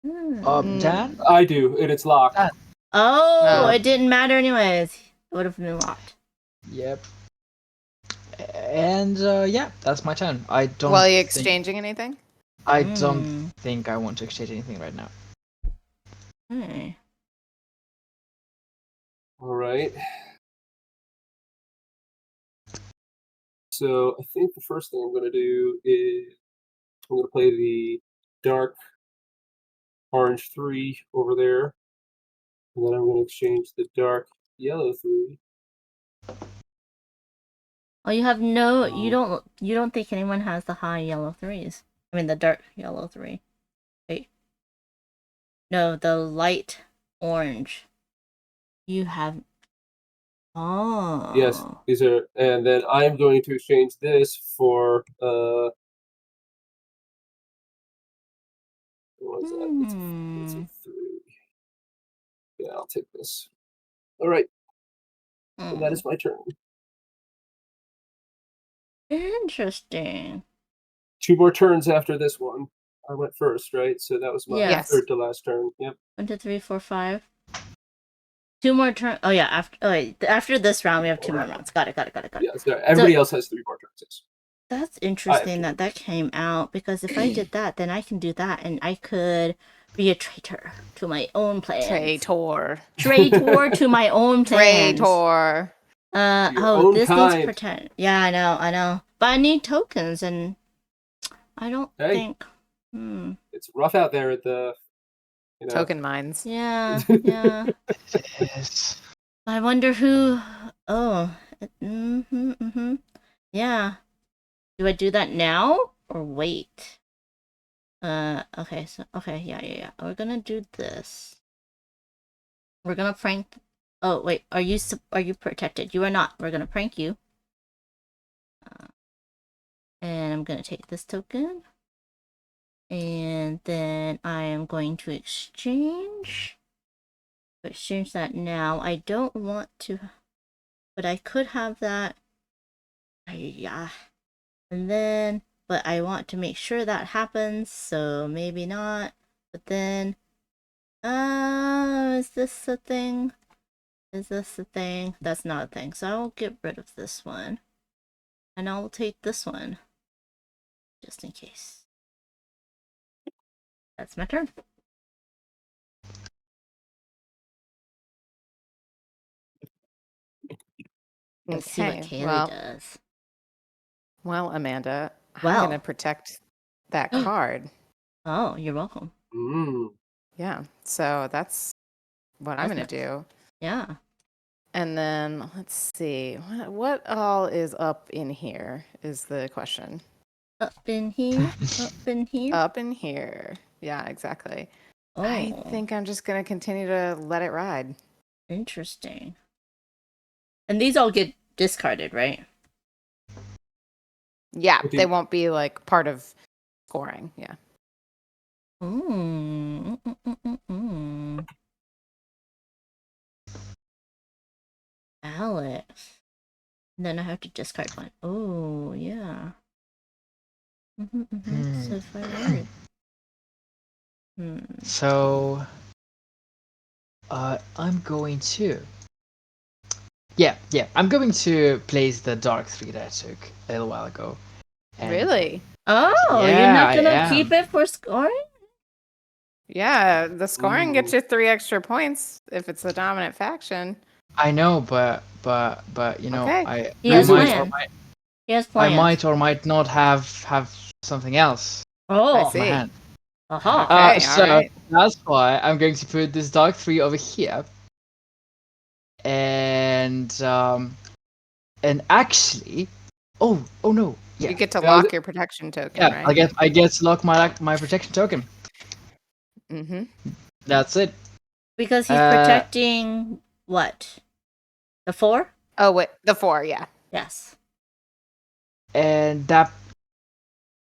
Dan? I do, and it's locked. Oh, Oh. it didn't matter anyways. It would have been locked. Yep. And yeah, that's my turn. I don't. Well, are you think- exchanging anything? I don't think I want to exchange anything right now. Hmm. All right. So I think the first thing I'm going to do is I'm going to play the dark orange 3 over there. And then I'm going to exchange the dark yellow 3. Oh, you have no. You don't think anyone has the high yellow 3s? I mean, the dark yellow 3. Wait. No, the light orange. You have. Oh. Yes, these are, and then I'm going to exchange this for what was that? It's a 3. Yeah, I'll take this. All right, and that is my turn. Interesting. 2 more turns after this one. I went first, right? So that was my Yes. third to last turn. Yep. 1, 2, 3, 4, 5. 2 more turns. Oh yeah. After this round, we have 2 more rounds. Got it. Yeah, so everybody else has 3 more turns. Yes. That's interesting that came out, because if I did that, then I can do that, and I could be a traitor to my own plans. Traitor to my own plans. Traitor. own This kind. needs pretend. Yeah, I know. But I need tokens, and I don't think. It's rough out there at the token mines. Yeah. Yes. I wonder who. Oh. Yeah. Do I do that now or wait? Okay. So yeah. We're gonna do this. We're gonna prank. Oh wait, are you protected? You are not. We're gonna prank you. And I'm gonna take this token. And then I am going to exchange that now. I don't want to, but I could have that. Yeah. And then, but I want to make sure that happens, so maybe not. But then, is this a thing? Is this a thing? That's not a thing. So I'll get rid of this one. And I'll take this one. Just in case. That's my turn. and see what Okay, Caylie does. Well, Amanda, I'm Well. gonna protect that card. Oh, you're welcome. Mm. Yeah, so that's what I'm That's gonna nice. do. Yeah. And then let's see, what all is up in here is the question. Up in here. Up in here. Up in here. Yeah, exactly. Oh, I think I'm just gonna continue to let it ride. interesting. And these all get discarded, right? Yeah, Okay. they won't be like part of scoring. Yeah. Alex. And then I have to discard one. Oh, yeah. So if I were... So, I'm going to. Yeah, I'm going to place the dark 3 that I took a little while ago. And Really? Oh, you're Yeah, not I gonna am. keep it for scoring? Yeah, the scoring gets Ooh. you 3 extra points if it's the dominant faction. I know, but you know, Okay. He I has might or plans. might He has I plans. might or might not have something else Oh, I in my see. hand. aha. Okay, So alright. that's why I'm going to put this dark 3 over here. And actually, oh no, yeah, You get to Yeah, lock your protection token, yeah, right? I get to lock my protection token. Mm-hmm. That's it. Because he's Uh, protecting what? The 4? Oh wait, the 4, yeah. Yes. And that,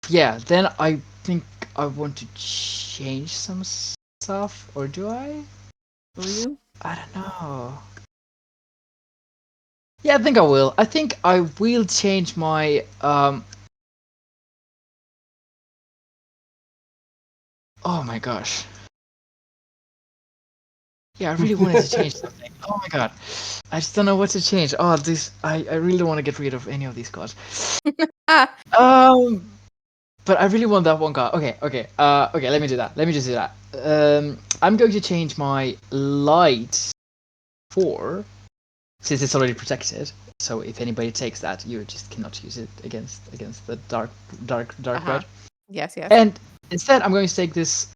yeah. Then I think I want to change some stuff, or do I? Will you? I don't know. Yeah, I think I will. I think I will change my Oh my gosh. Yeah, I really wanted to change something. Oh my god. I just don't know what to change. Oh, I really don't want to get rid of any of these cards. But I really want that one card. Okay. Okay, let me do that. Let me just do that. I'm going to change my light 4 since it's already protected. So if anybody takes that, you just cannot use it against the dark red. Yes. And instead, I'm going to take this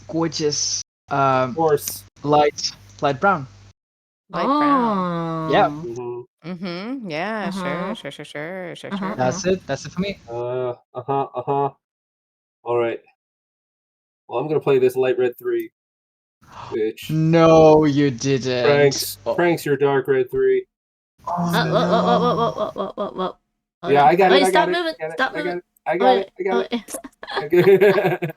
gorgeous Of course. light brown. Light brown. Yeah, Mm-hmm. Mm-hmm. Yeah, Uh-huh. sure. that's it. That's it for me. All right. Well, I'm gonna play this light red 3, which No, you didn't. pranks your dark red 3. Oh Whoa. Oh, Yeah, I got it. wait, I got stop it. moving. I got it. Stop I got moving. it. I Oh, got wait, it. I got wait. it.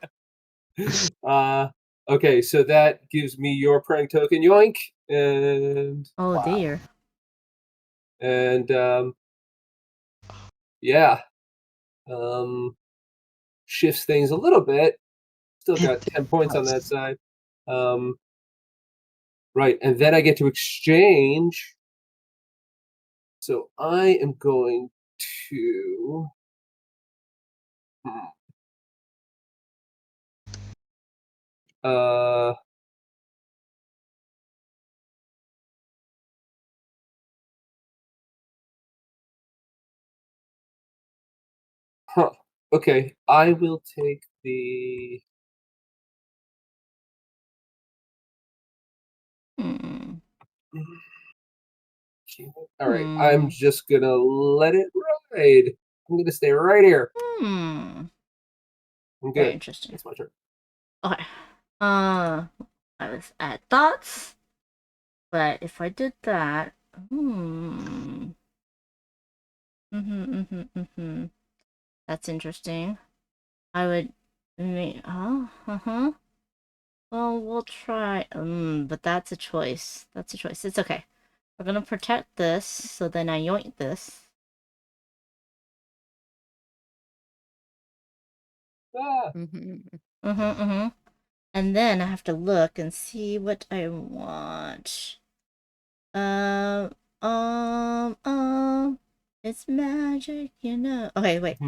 Okay. Okay, so that gives me your prank token, yoink, and Oh, dear. yeah, shifts things a little bit. Still It got 10 points on that does. side. Right, and then I get to exchange. So I am going to. Uh. Huh. Okay, I will take the. All right, I'm just gonna let it ride. I'm gonna stay right here. I'm good. Very interesting. It's my turn. Okay. I was at thoughts, but if I did that, that's interesting. I would, Well, we'll try. But that's a choice. That's a choice. It's okay. We're gonna protect this, so then I yoink this. Ah. And then I have to look and see what I want. It's magic, you know. Okay, wait.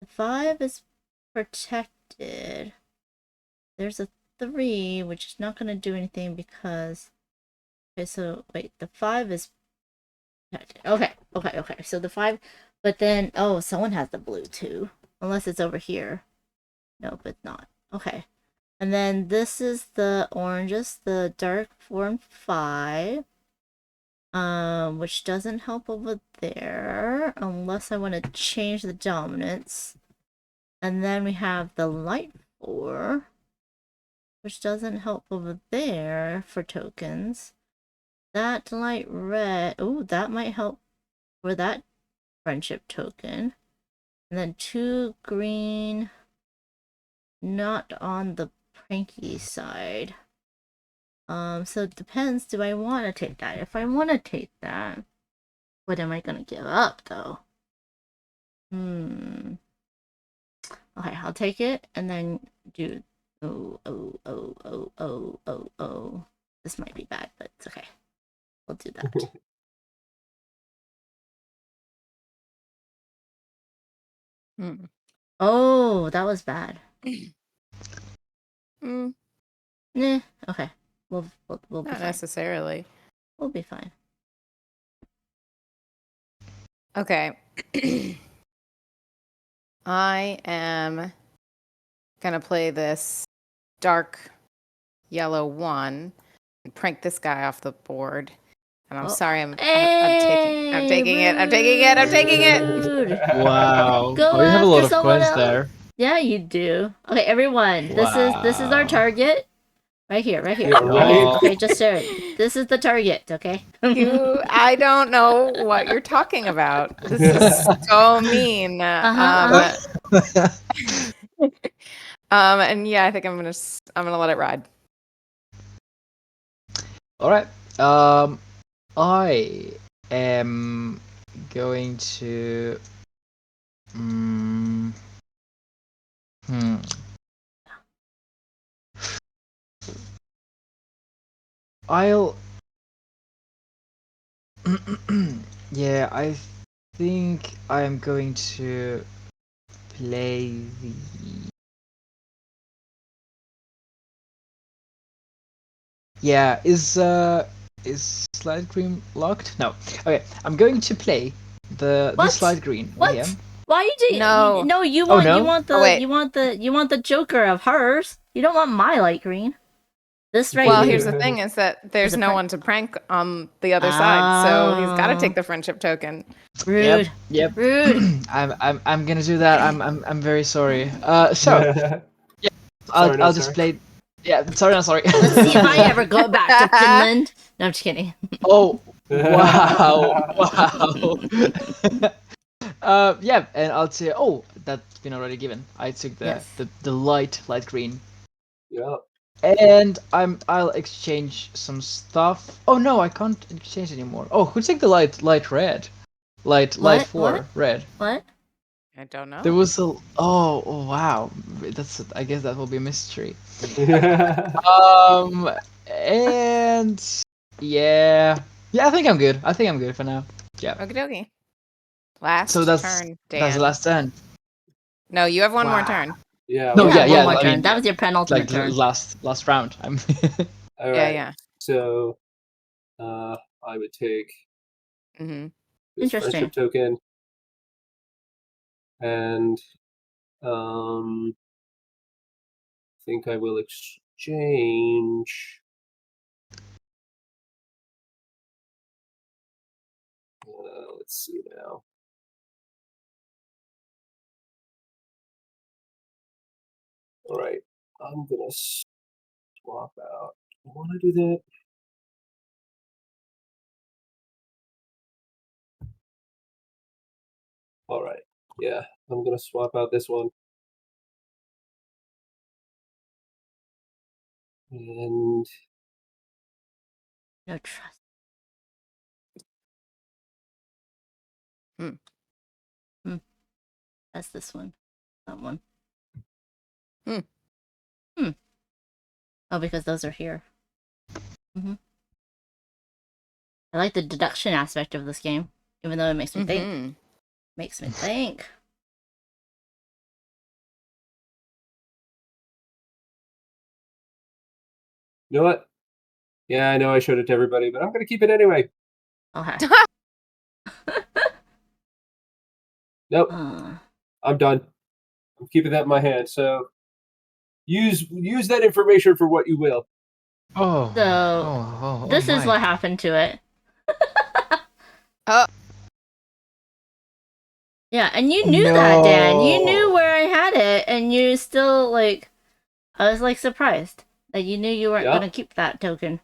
The 5 is protected. There's a 3, which is not gonna do anything because. Okay, so wait. The 5 is Okay. So the 5, but then someone has the blue too, unless it's over here. Nope, it's not. Okay. And then this is the oranges, the dark 4 and 5. Which doesn't help over there unless I want to change the dominance. And then we have the light 4, which doesn't help over there for tokens. That light red, oh, that might help for that friendship token. And then 2 green, not on the pranky side. So it depends. Do I want to take that? If I want to take that, what am I gonna give up though? Okay, I'll take it and then do. Oh. This might be bad, but it's okay. We'll do that. Oh, that was bad. Nah, okay. We'll be Not fine. necessarily. We'll be fine. Okay. I am gonna play this dark yellow 1 and prank this guy off the board. And I'm sorry, I'm taking it. Wow. Go Oh, you have a lot after of someone coins else. there. Yeah, you do. Okay, everyone. This is our Wow. target. Right here. Yeah, right. Okay, just share it. This is the target, okay? I don't know what you're talking about. This is so mean. And yeah, I think I'm gonna let it ride. All right. I am going to. I'll. Yeah, I think I'm going to play the. Yeah, is slide green locked? No. Okay, I'm going to play the slide green right here. Why are you doing? No. No, you Oh, want no? you want the Oh, wait. you want the Joker of hers. You don't want my light green. This right Well, here. here's the thing: is that there's a no prank. one to prank on the other side, so he's got to take the friendship token. Rude. Yep. Rude. I'm gonna do that. I'm very sorry. So yeah, I'll just play. Yeah, sorry, not sorry. Let's see if I ever go back to Finland. No, I'm just kidding. Oh, wow, wow. Yeah, and I'll say, oh, that's been already given. I took the light green. Yeah. And I'll exchange some stuff. Oh no, I can't exchange anymore. Oh, who took the light red? Light 4 red. What? I don't know. There was a oh wow. I guess that will be a mystery. And yeah, I think I'm good. I think I'm good for now. Yeah. Okie dokie. Last So that's turn, Dan. that's the last turn. No, you have one more turn. Yeah. No, You have yeah. one more I turn. mean, That was your penultimate like turn. last round. I'm. All right. Yeah. So, I would take this Interesting. friendship token, and I think I will exchange. Let's see now. All right, I'm gonna swap out. I want to do that. All right, yeah, I'm gonna swap out this one. And No trust. That's this one. That one. Oh, because those are here. I like the deduction aspect of this game, even though it makes me think. Makes me think. you know what? Yeah, I know I showed it to everybody, but I'm gonna keep it anyway. Okay. Nope, Uh, I'm done. I'm keeping that in my hand. So use that information for what you will. Oh, So oh this is my. what happened to it. Oh, Yeah, and you knew that, Dan. You knew No. where I had it, and you still like. I was like surprised that you knew you weren't Yeah. gonna keep that token.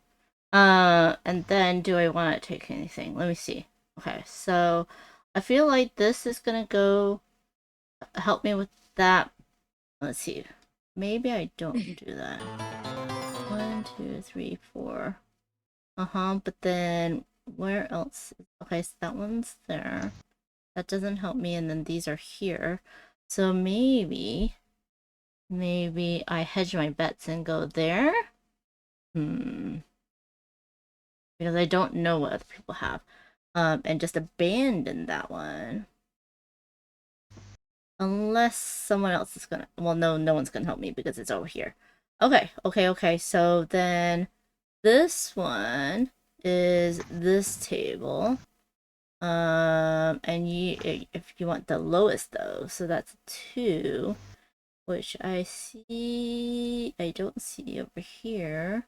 And then do I want to take anything? Let me see. Okay, so I feel like this is gonna go help me with that. Let's see. Maybe I don't do that. 1, 2, 3, 4. But then where else? Okay, so that one's there. That doesn't help me, and then these are here. So maybe I hedge my bets and go there. Because I don't know what other people have. And just abandon that one. Unless someone else is gonna... Well, no one's gonna help me because it's over here. Okay. So then this one is this table. And if you want the lowest though, so that's 2, which I don't see over here.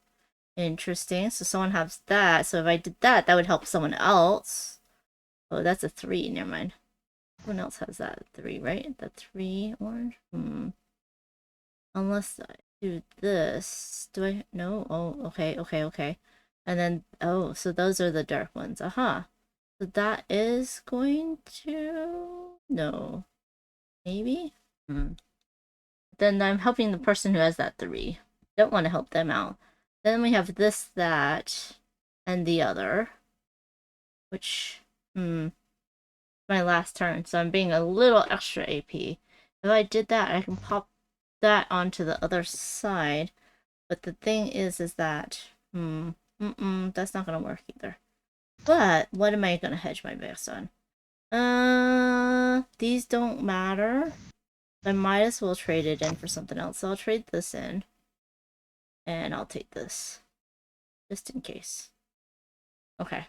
Interesting. So someone has that. So if I did that, that would help someone else. Oh, that's a 3. Never mind. Someone else has that 3, right? The 3 orange. Unless I do this. Do I? No. Oh, okay. And then so those are the dark ones. Aha. So that is going to no. Maybe. Then I'm helping the person who has that 3. Don't want to help them out. Then we have this, that, and the other. Which, my last turn, so I'm being a little extra AP. If I did that, I can pop that onto the other side. But the thing is that, that's not gonna work either. But, what am I gonna hedge my bets on? These don't matter. I might as well trade it in for something else. So I'll trade this in. And I'll take this. Just in case. Okay.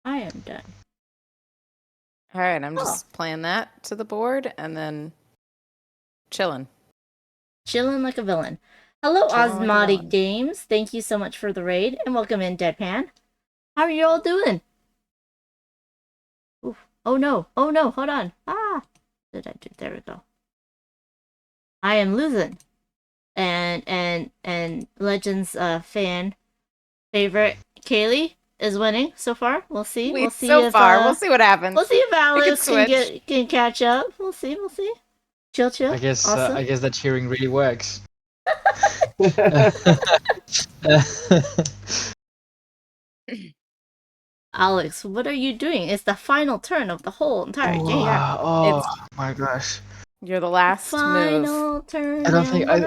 I am done. all right. I'm just playing that to the board and then chilling. Chilling like a villain. Hello, Chilling like a Osmotic villain. Games. Thank you so much for the raid, and welcome in, Deadpan. How are you all doing? Oof. Oh no, hold on. Did I do? There we go. I am losing. And Legends fan favorite Caylie is winning so far. We'll see. We'll see so if far. We'll see what happens. We'll see if Alex switch. can catch up. We'll see. Chill. I guess Awesome. I guess that cheering really works. Alex, what are you doing? It's the final turn of the whole entire game. Yeah, Oh my gosh. You're the last move. Final turn. I don't think I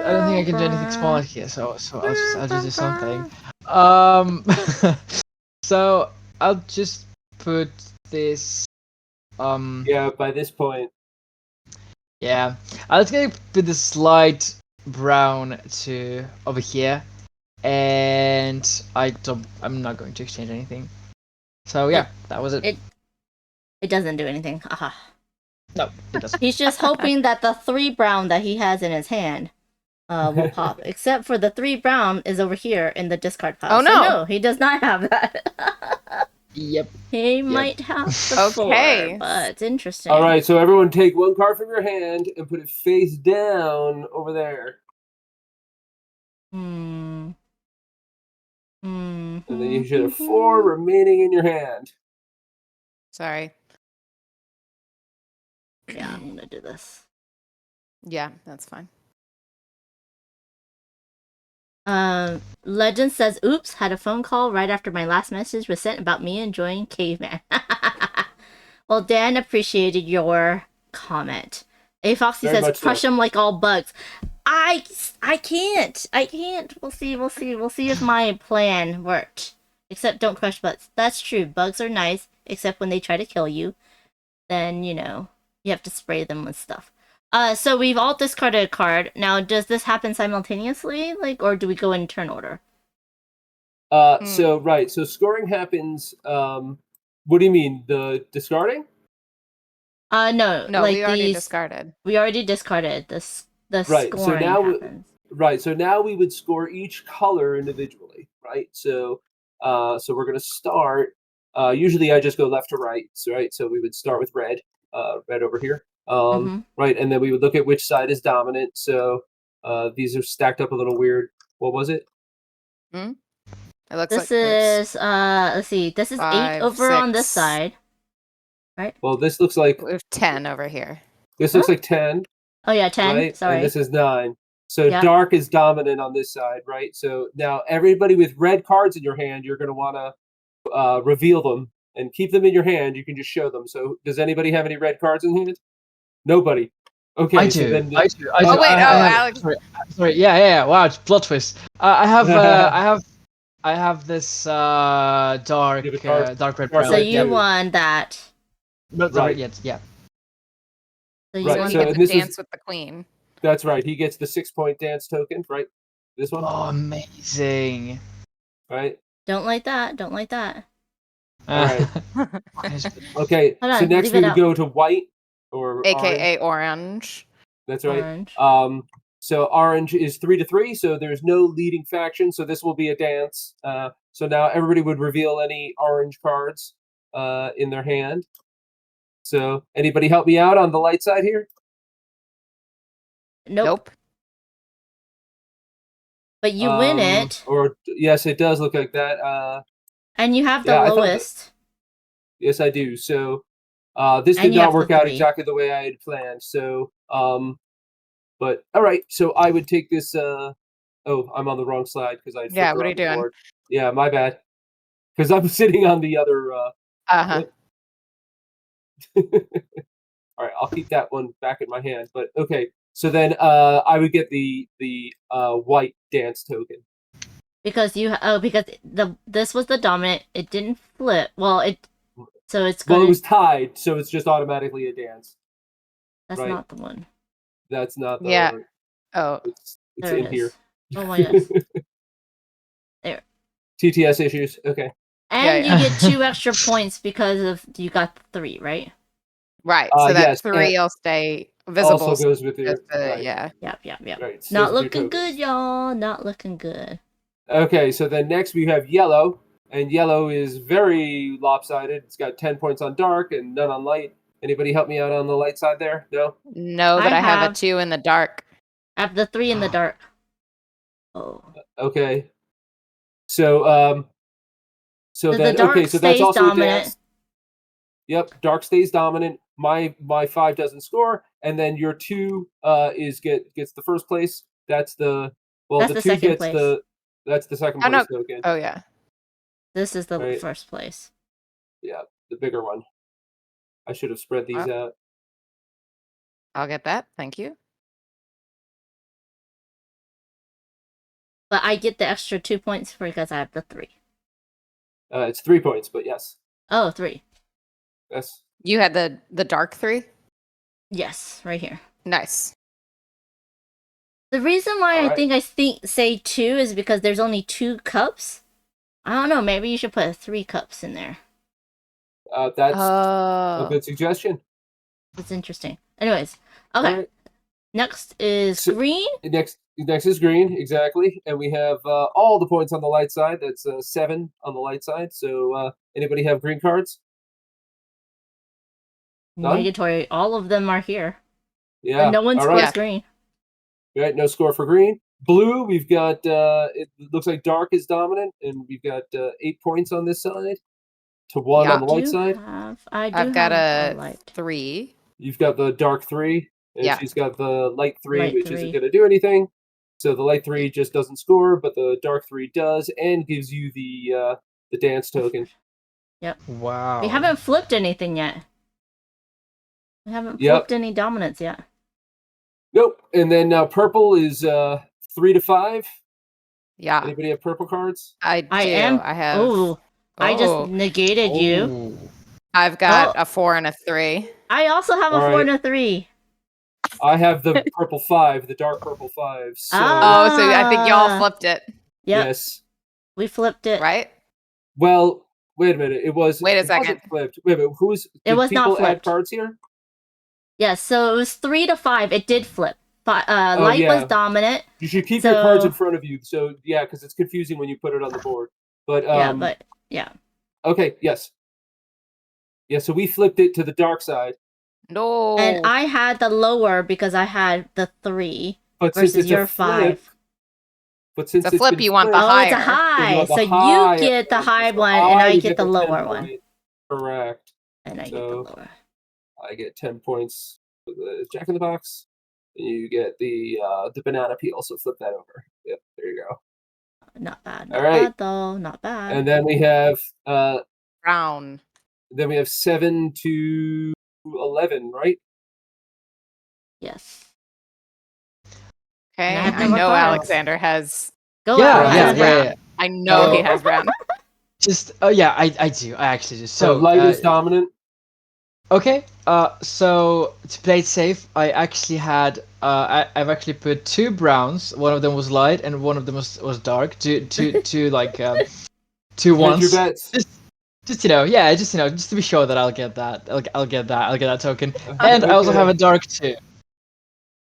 can do anything smart here, so I'll just do something. So I'll just put this Yeah, by this point. yeah. I'll just gonna put the slight brown to over here. And I'm not going to exchange anything. So yeah, that was it. It doesn't do anything. Aha. No, it doesn't. He's just hoping that the 3 brown that he has in his hand will pop. Except for the 3 brown is over here in the discard pile. Oh no! So no, he does not have that. Yep. He might have the 4, but it's interesting. All right, so everyone take 1 card from your hand and put it face down over there. And then you should have 4 remaining in your hand. Sorry. Yeah, I'm gonna do this. Yeah, that's fine. Legend says, oops, had a phone call right after my last message was sent about me enjoying Caveman. Well, Dan appreciated your comment. A Foxy says, crush them like all bugs. I can't. We'll see if my plan worked. Except don't crush bugs. That's true. Bugs are nice, except when they try to kill you. Then, you have to spray them with stuff. So we've all discarded a card. Now, does this happen simultaneously, or do we go in turn order? So scoring happens What do you mean? The discarding? No, No, like we already these. discarded. We already discarded this. The Right. So scoring now, happens. right. So now we would score each color individually, right? So, so we're gonna start. Usually, I just go left to right. So, right. So we would start with red. Red over here. Mhm. Right, and then we would look at which side is dominant. So, these are stacked up a little weird. What was it? It looks This like there's is let's see. This is 8 5, over on this 6. side. Right? Well, this looks like We have 10 over here. this looks like 10, Oh yeah, 10. right? Sorry. And this is 9. So Yep. dark is dominant on this side, right? So now everybody with red cards in your hand, you're going to want to reveal them and keep them in your hand. You can just show them. So does anybody have any red cards in hand? Nobody. Okay. I so do. then I do. Oh, wait, Alex. Alex. Sorry. Yeah. Wow, it's plot twist. I have this dark You have a dark- dark red dark So relic. you red won that. Not Right. yet. Yeah. So you Right, won so the and The this is- dance with the queen. That's right. He gets the 6-point dance token, right? This one, Oh, amazing. right? Don't like that. Don't like that. Alright. Okay. Hold So on, next leave we it would out. go to white or orange. AKA orange. That's right. Orange. So orange is 3-3, so there's no leading faction, so this will be a dance. So now everybody would reveal any orange cards in their hand. So anybody help me out on the light side here? Nope. But you win it, Or yes, it does look like that. and you have the yeah, I thought that- lowest. Yes, I do. So this And did you not have the work out 3. exactly the way I had planned. So but all right. So I would take this. Oh, I'm on the wrong side because I. Yeah, what are you doing? Board. Yeah, my bad. Because I'm sitting on the other. Uh-huh. All right, I'll keep that one back in my hand. But okay, so then I would get the white dance token. Because this was the dominant. It didn't flip. Well, it's Well, gonna. it was tied, so it's just automatically a dance. That's right. not the one. That's not the. Yeah. Oh. It's There in it here. is. Oh my gosh. There. TTS issues. Okay. And Yeah. you get 2 extra points because of you got 3, right? Right. So that yes, 3 will stay visible. Also goes with your. with the- right, Yeah. Yep. Right, stays Not with your looking tokens. good, y'all. Not looking good. Okay, so then next we have yellow, and yellow is very lopsided. It's got 10 points on dark and none on light. Anybody help me out on the light side there? No? No, but I I have a have- 2 in the dark. I have the 3 in the dark. Oh. Okay. So The then dark okay, so that's stays also dominant. a dance. Yep, dark stays dominant. My 5 doesn't score, and then your 2 gets the first place. That's the That's the the 2 second gets place. that's the second Oh, no. place token. Oh, yeah. This is the Right. first place. Yeah, the bigger one. I should have spread these out. I'll get that. Thank you. But I get the extra 2 points because I have the 3. It's 3 points, but yes. Oh, 3. Yes. You had the dark 3? Yes, right here. Nice. The reason why I Alright. think say 2 is because there's only 2 cups. I don't know. Maybe you should put 3 cups in there. That's a Oh. good suggestion. It's interesting. Anyways, okay. Alright. Next is So- green. Next is green, exactly, and we have all the points on the light side. That's 7 on the light side. So anybody have green cards? None? Negatory. All of them are here. Yeah. And no one all scores right. green. Right, no score for green. Blue, we've got. It looks like dark is dominant, and we've got 8 points on this side to 1 Yeah. on the light side. I do I've got have a light. 3. You've got the dark 3, and Yeah. she's got the light 3, Light which 3. isn't going to do anything. So the light 3 just doesn't score, but the dark 3 does, and gives you the dance token. Wow. We haven't flipped anything yet. We haven't Yep. flipped any dominance yet. Nope. And then purple is 3 to 5. Yeah. Anybody have purple cards? I do. I am. I have. Oh, I Oh. just negated you. Oh. I've got Oh. a 4 and a 3. I also have a All 4 right. and a 3. I have the purple 5, the dark purple 5. So Oh, so I think y'all Ah. flipped it, Yep, yes. we flipped it. right? Well, Wait a minute. It was. Wait a It wasn't second. flipped. Wait a minute. Who's? It Did was not people add flipped. cards here? Yes, so it was 3 to 5. It did flip. Oh, Light was yeah. dominant. You should keep your cards in So- front of you. So yeah, because it's confusing when you put it on the board. But yeah. okay. Yes. Yeah. So we flipped it to the dark side. No. And I had the lower because I had the 3 But since versus it's your a flip, 5. but since It's a flip, been you want the flipped, Oh, it's a higher. high. want the So higher you get the point, high so one, and I would get the 10 lower one. point. Correct. And I get the So- lower. I get 10 points for the Jack in the Box. And you get the banana peel. So flip that over. Yep. There you go. Not bad. All Not right. bad though. Not bad. And then we have Brown. 7 to 11, right? Yes. Okay. And I have I no more know cards. Alexander has. Go Yeah, out. yeah, Has yeah, brown. yeah. I know he Oh. has brown. Just yeah, I do. I actually do. So So light is dominant. okay. So to play it safe, I actually had I've actually put 2 browns. One of them was light, and one of them was dark. Two like 2 Hedge your ones. bets. Just just to be sure that I'll get that. I'll get that token. And I also Okay. have a dark 2. Dark 2.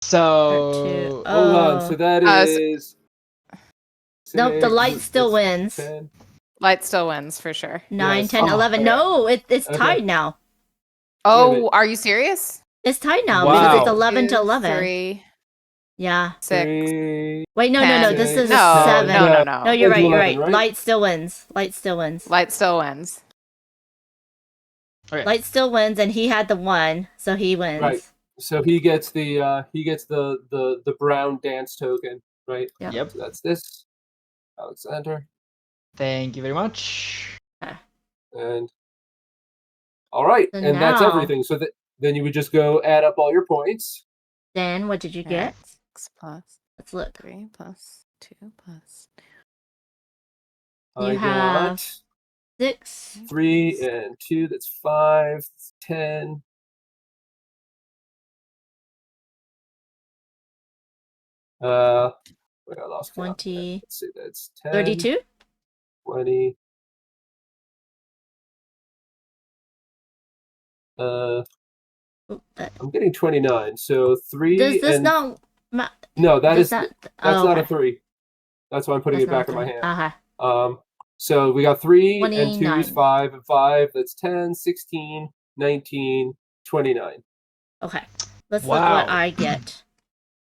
So Hold on. So that is. Nope, the light still wins. 10. Light still wins for sure. 9, Yes. 10, Oh, 11. okay. No, it's Okay. tied now. Oh, are you serious? It's tied now because it's Wow. 11 to 2, 11. 3, Yeah. 6. 3. Wait, no. 10. This is No, a 7. no. No, you're right. 11, right? Light still wins. Light still wins. Light still wins. okay. Light still wins, and he had the 1, so he wins. Right. So he gets the brown dance token, right? Yeah. Yep. So that's this, Alexander, Thank you very much. and all right, So and that's now- everything. So that then you would just go add up all your points. Dan, what did you get? Alright, 6 plus Let's look. 3 plus 2 plus. You I have- got 6. 3 and 2. That's 5. That's 10. Wait, I lost count. 20. Let's see. That's 10. 32? 20. Oop, that- I'm getting 29. So 3 Does this and not... no, that does is that- that's oh, not a okay. 3. That's why I'm putting That's it back not in my a hand. 3. Uh-huh. So we got 3 and 2 is 29. 5 and 5. That's 10, 16, 19, 29. Okay. Let's look Wow. what I get.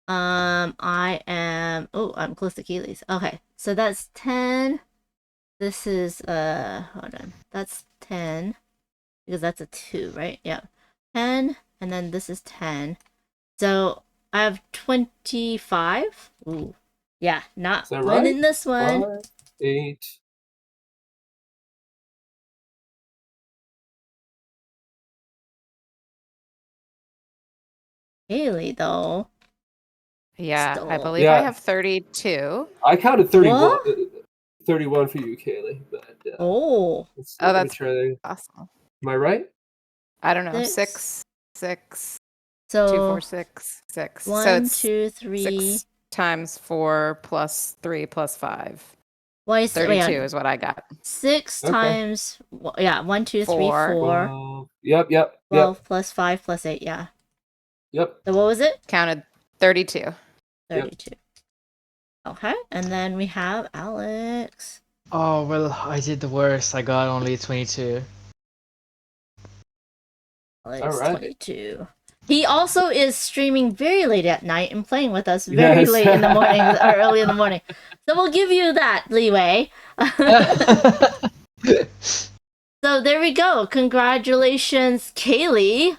I am... Oh, I'm close to Caylie's. Okay. So that's 10. This is... Hold on. That's 10. Because that's a 2, right? Yeah. 10. And then this is 10. So I have 25. Ooh. Yeah. Not Is that winning right? this one. 5, 8. Caylie, though. Yeah, I Still- believe Yeah. I have 32. I counted 31. What? 31 for you, Caylie. But Oh. let's Oh, let me that's- try that. Awesome. Am I right? I don't know. 6. 6, 6, 2, So 4, 6, 6. So 1, it's 2, 3. 6 times 4 plus 3 plus 5. Why is 32 is what I got. 6 Okay. times... Yeah, 1, 2, 3, 4. 4. Yep. 12 plus 5 plus 8, yeah. Yep. So what was it? Counted 32. 32. Okay, and then we have Alex. Oh well, I did the worst. I got only 22. Alex, All right. 22. He also is streaming very late at night and playing with us very late in the morning or early in the morning. So we'll give you that leeway. So there we go. Congratulations, Caylie.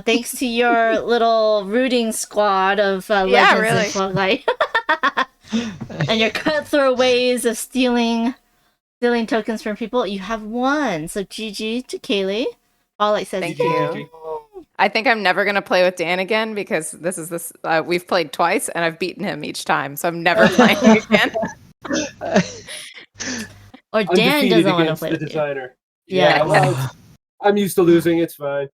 Thanks to your little rooting squad of Legends really. and Fortnite. And your cutthroat ways of stealing tokens from people. You have won. So GG to Caylie. All it says Thank "Yay." you. I think I'm never gonna play with Dan again because we've played twice and I've beaten him each time, so I'm never playing again. Or Dan Undefeated doesn't want to against play the with you. designer. Yeah. Well, I'm used to losing. It's fine.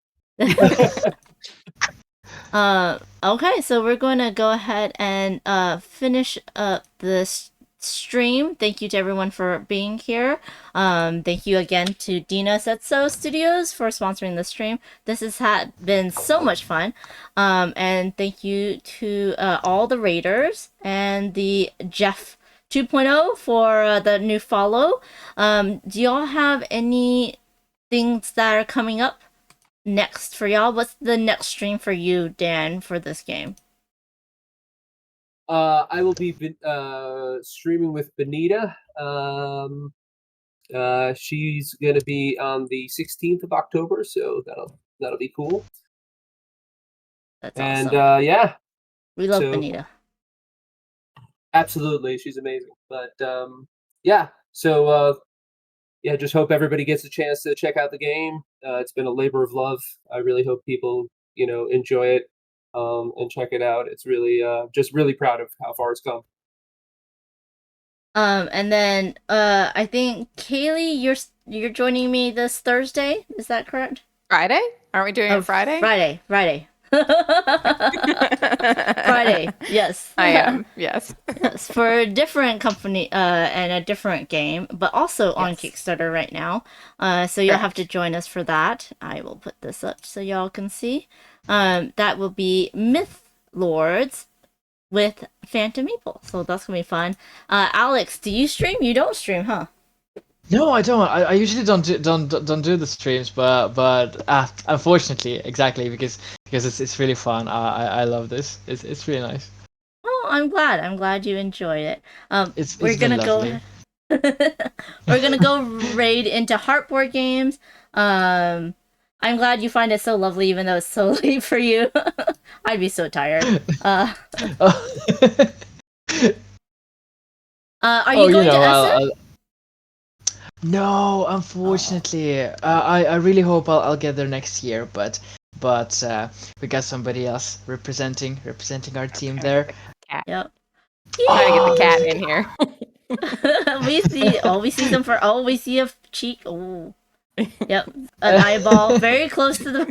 Okay, so we're going to go ahead and finish up this stream. Thank you to everyone for being here. Thank you again to Dina Setso Studios for sponsoring the stream. This has been so much fun. And thank you to all the raiders and the Jeff 2.0 for the new follow. Do y'all have any things that are coming up next for y'all? What's the next stream for you, Dan, for this game? I will be streaming with Benita. She's gonna be on the 16th of October, so that'll be cool. That's and awesome. yeah, We love so- Benita. absolutely, she's amazing. But yeah, so yeah, just hope everybody gets a chance to check out the game. It's been a labor of love. I really hope people enjoy it and check it out. It's really just really proud of how far it's come. And then I think Caylie, you're joining me this Thursday. Is that correct? Friday? Aren't we doing it Friday? Friday. Friday. Yes. I am. Yes. Yes, for a different company and a different game, but also on Yes. Kickstarter right now. So you'll have to join us for that. I will put this up so y'all can see. That will be Myth Lords with Phantom Meeple. So that's gonna be fun. Alex, do you stream? You don't stream, huh? No, I don't. I usually don't do the streams, but unfortunately, exactly because it's really fun. I love this. It's really nice. Oh, I'm glad. I'm glad you enjoyed it. It's We're been gonna lovely. we're gonna go raid into Heartboard games. I'm glad you find it so lovely, even though it's so late for you. I'd be so tired. Are you going to Essen? No, unfortunately, I really hope I'll get there next year, but we got somebody else representing our team there. Cat. Yep. Trying to get the cat in here. we see them for we see a cheek. Oh, yep, an eyeball very close to the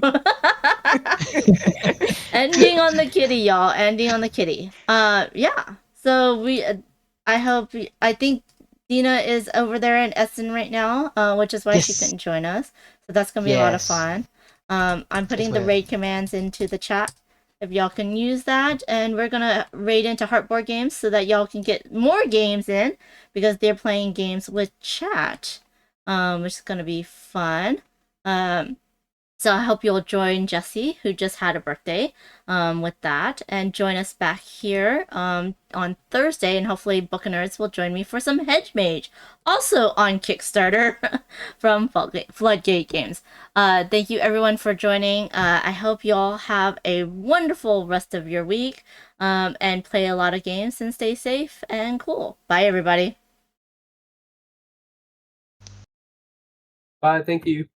ending on the kitty, y'all. Ending on the kitty. Yeah. So I think Dina is over there in Essen right now, which is why she Yes. couldn't join us. So that's gonna be a lot of Yes. fun. I'm putting the well. raid commands into the chat if y'all can use that, and we're gonna raid into Heartboard games so that y'all can get more games in because they're playing games with chat, which is gonna be fun. So I hope you'll join Jesse, who just had a birthday, with that, and join us back here on Thursday, and hopefully Book of Nerds will join me for some Hedge Mage, also on Kickstarter from Floodgate Games. Thank you everyone for joining. I hope you all have a wonderful rest of your week, and play a lot of games and stay safe and cool. Bye everybody. Bye. Thank you.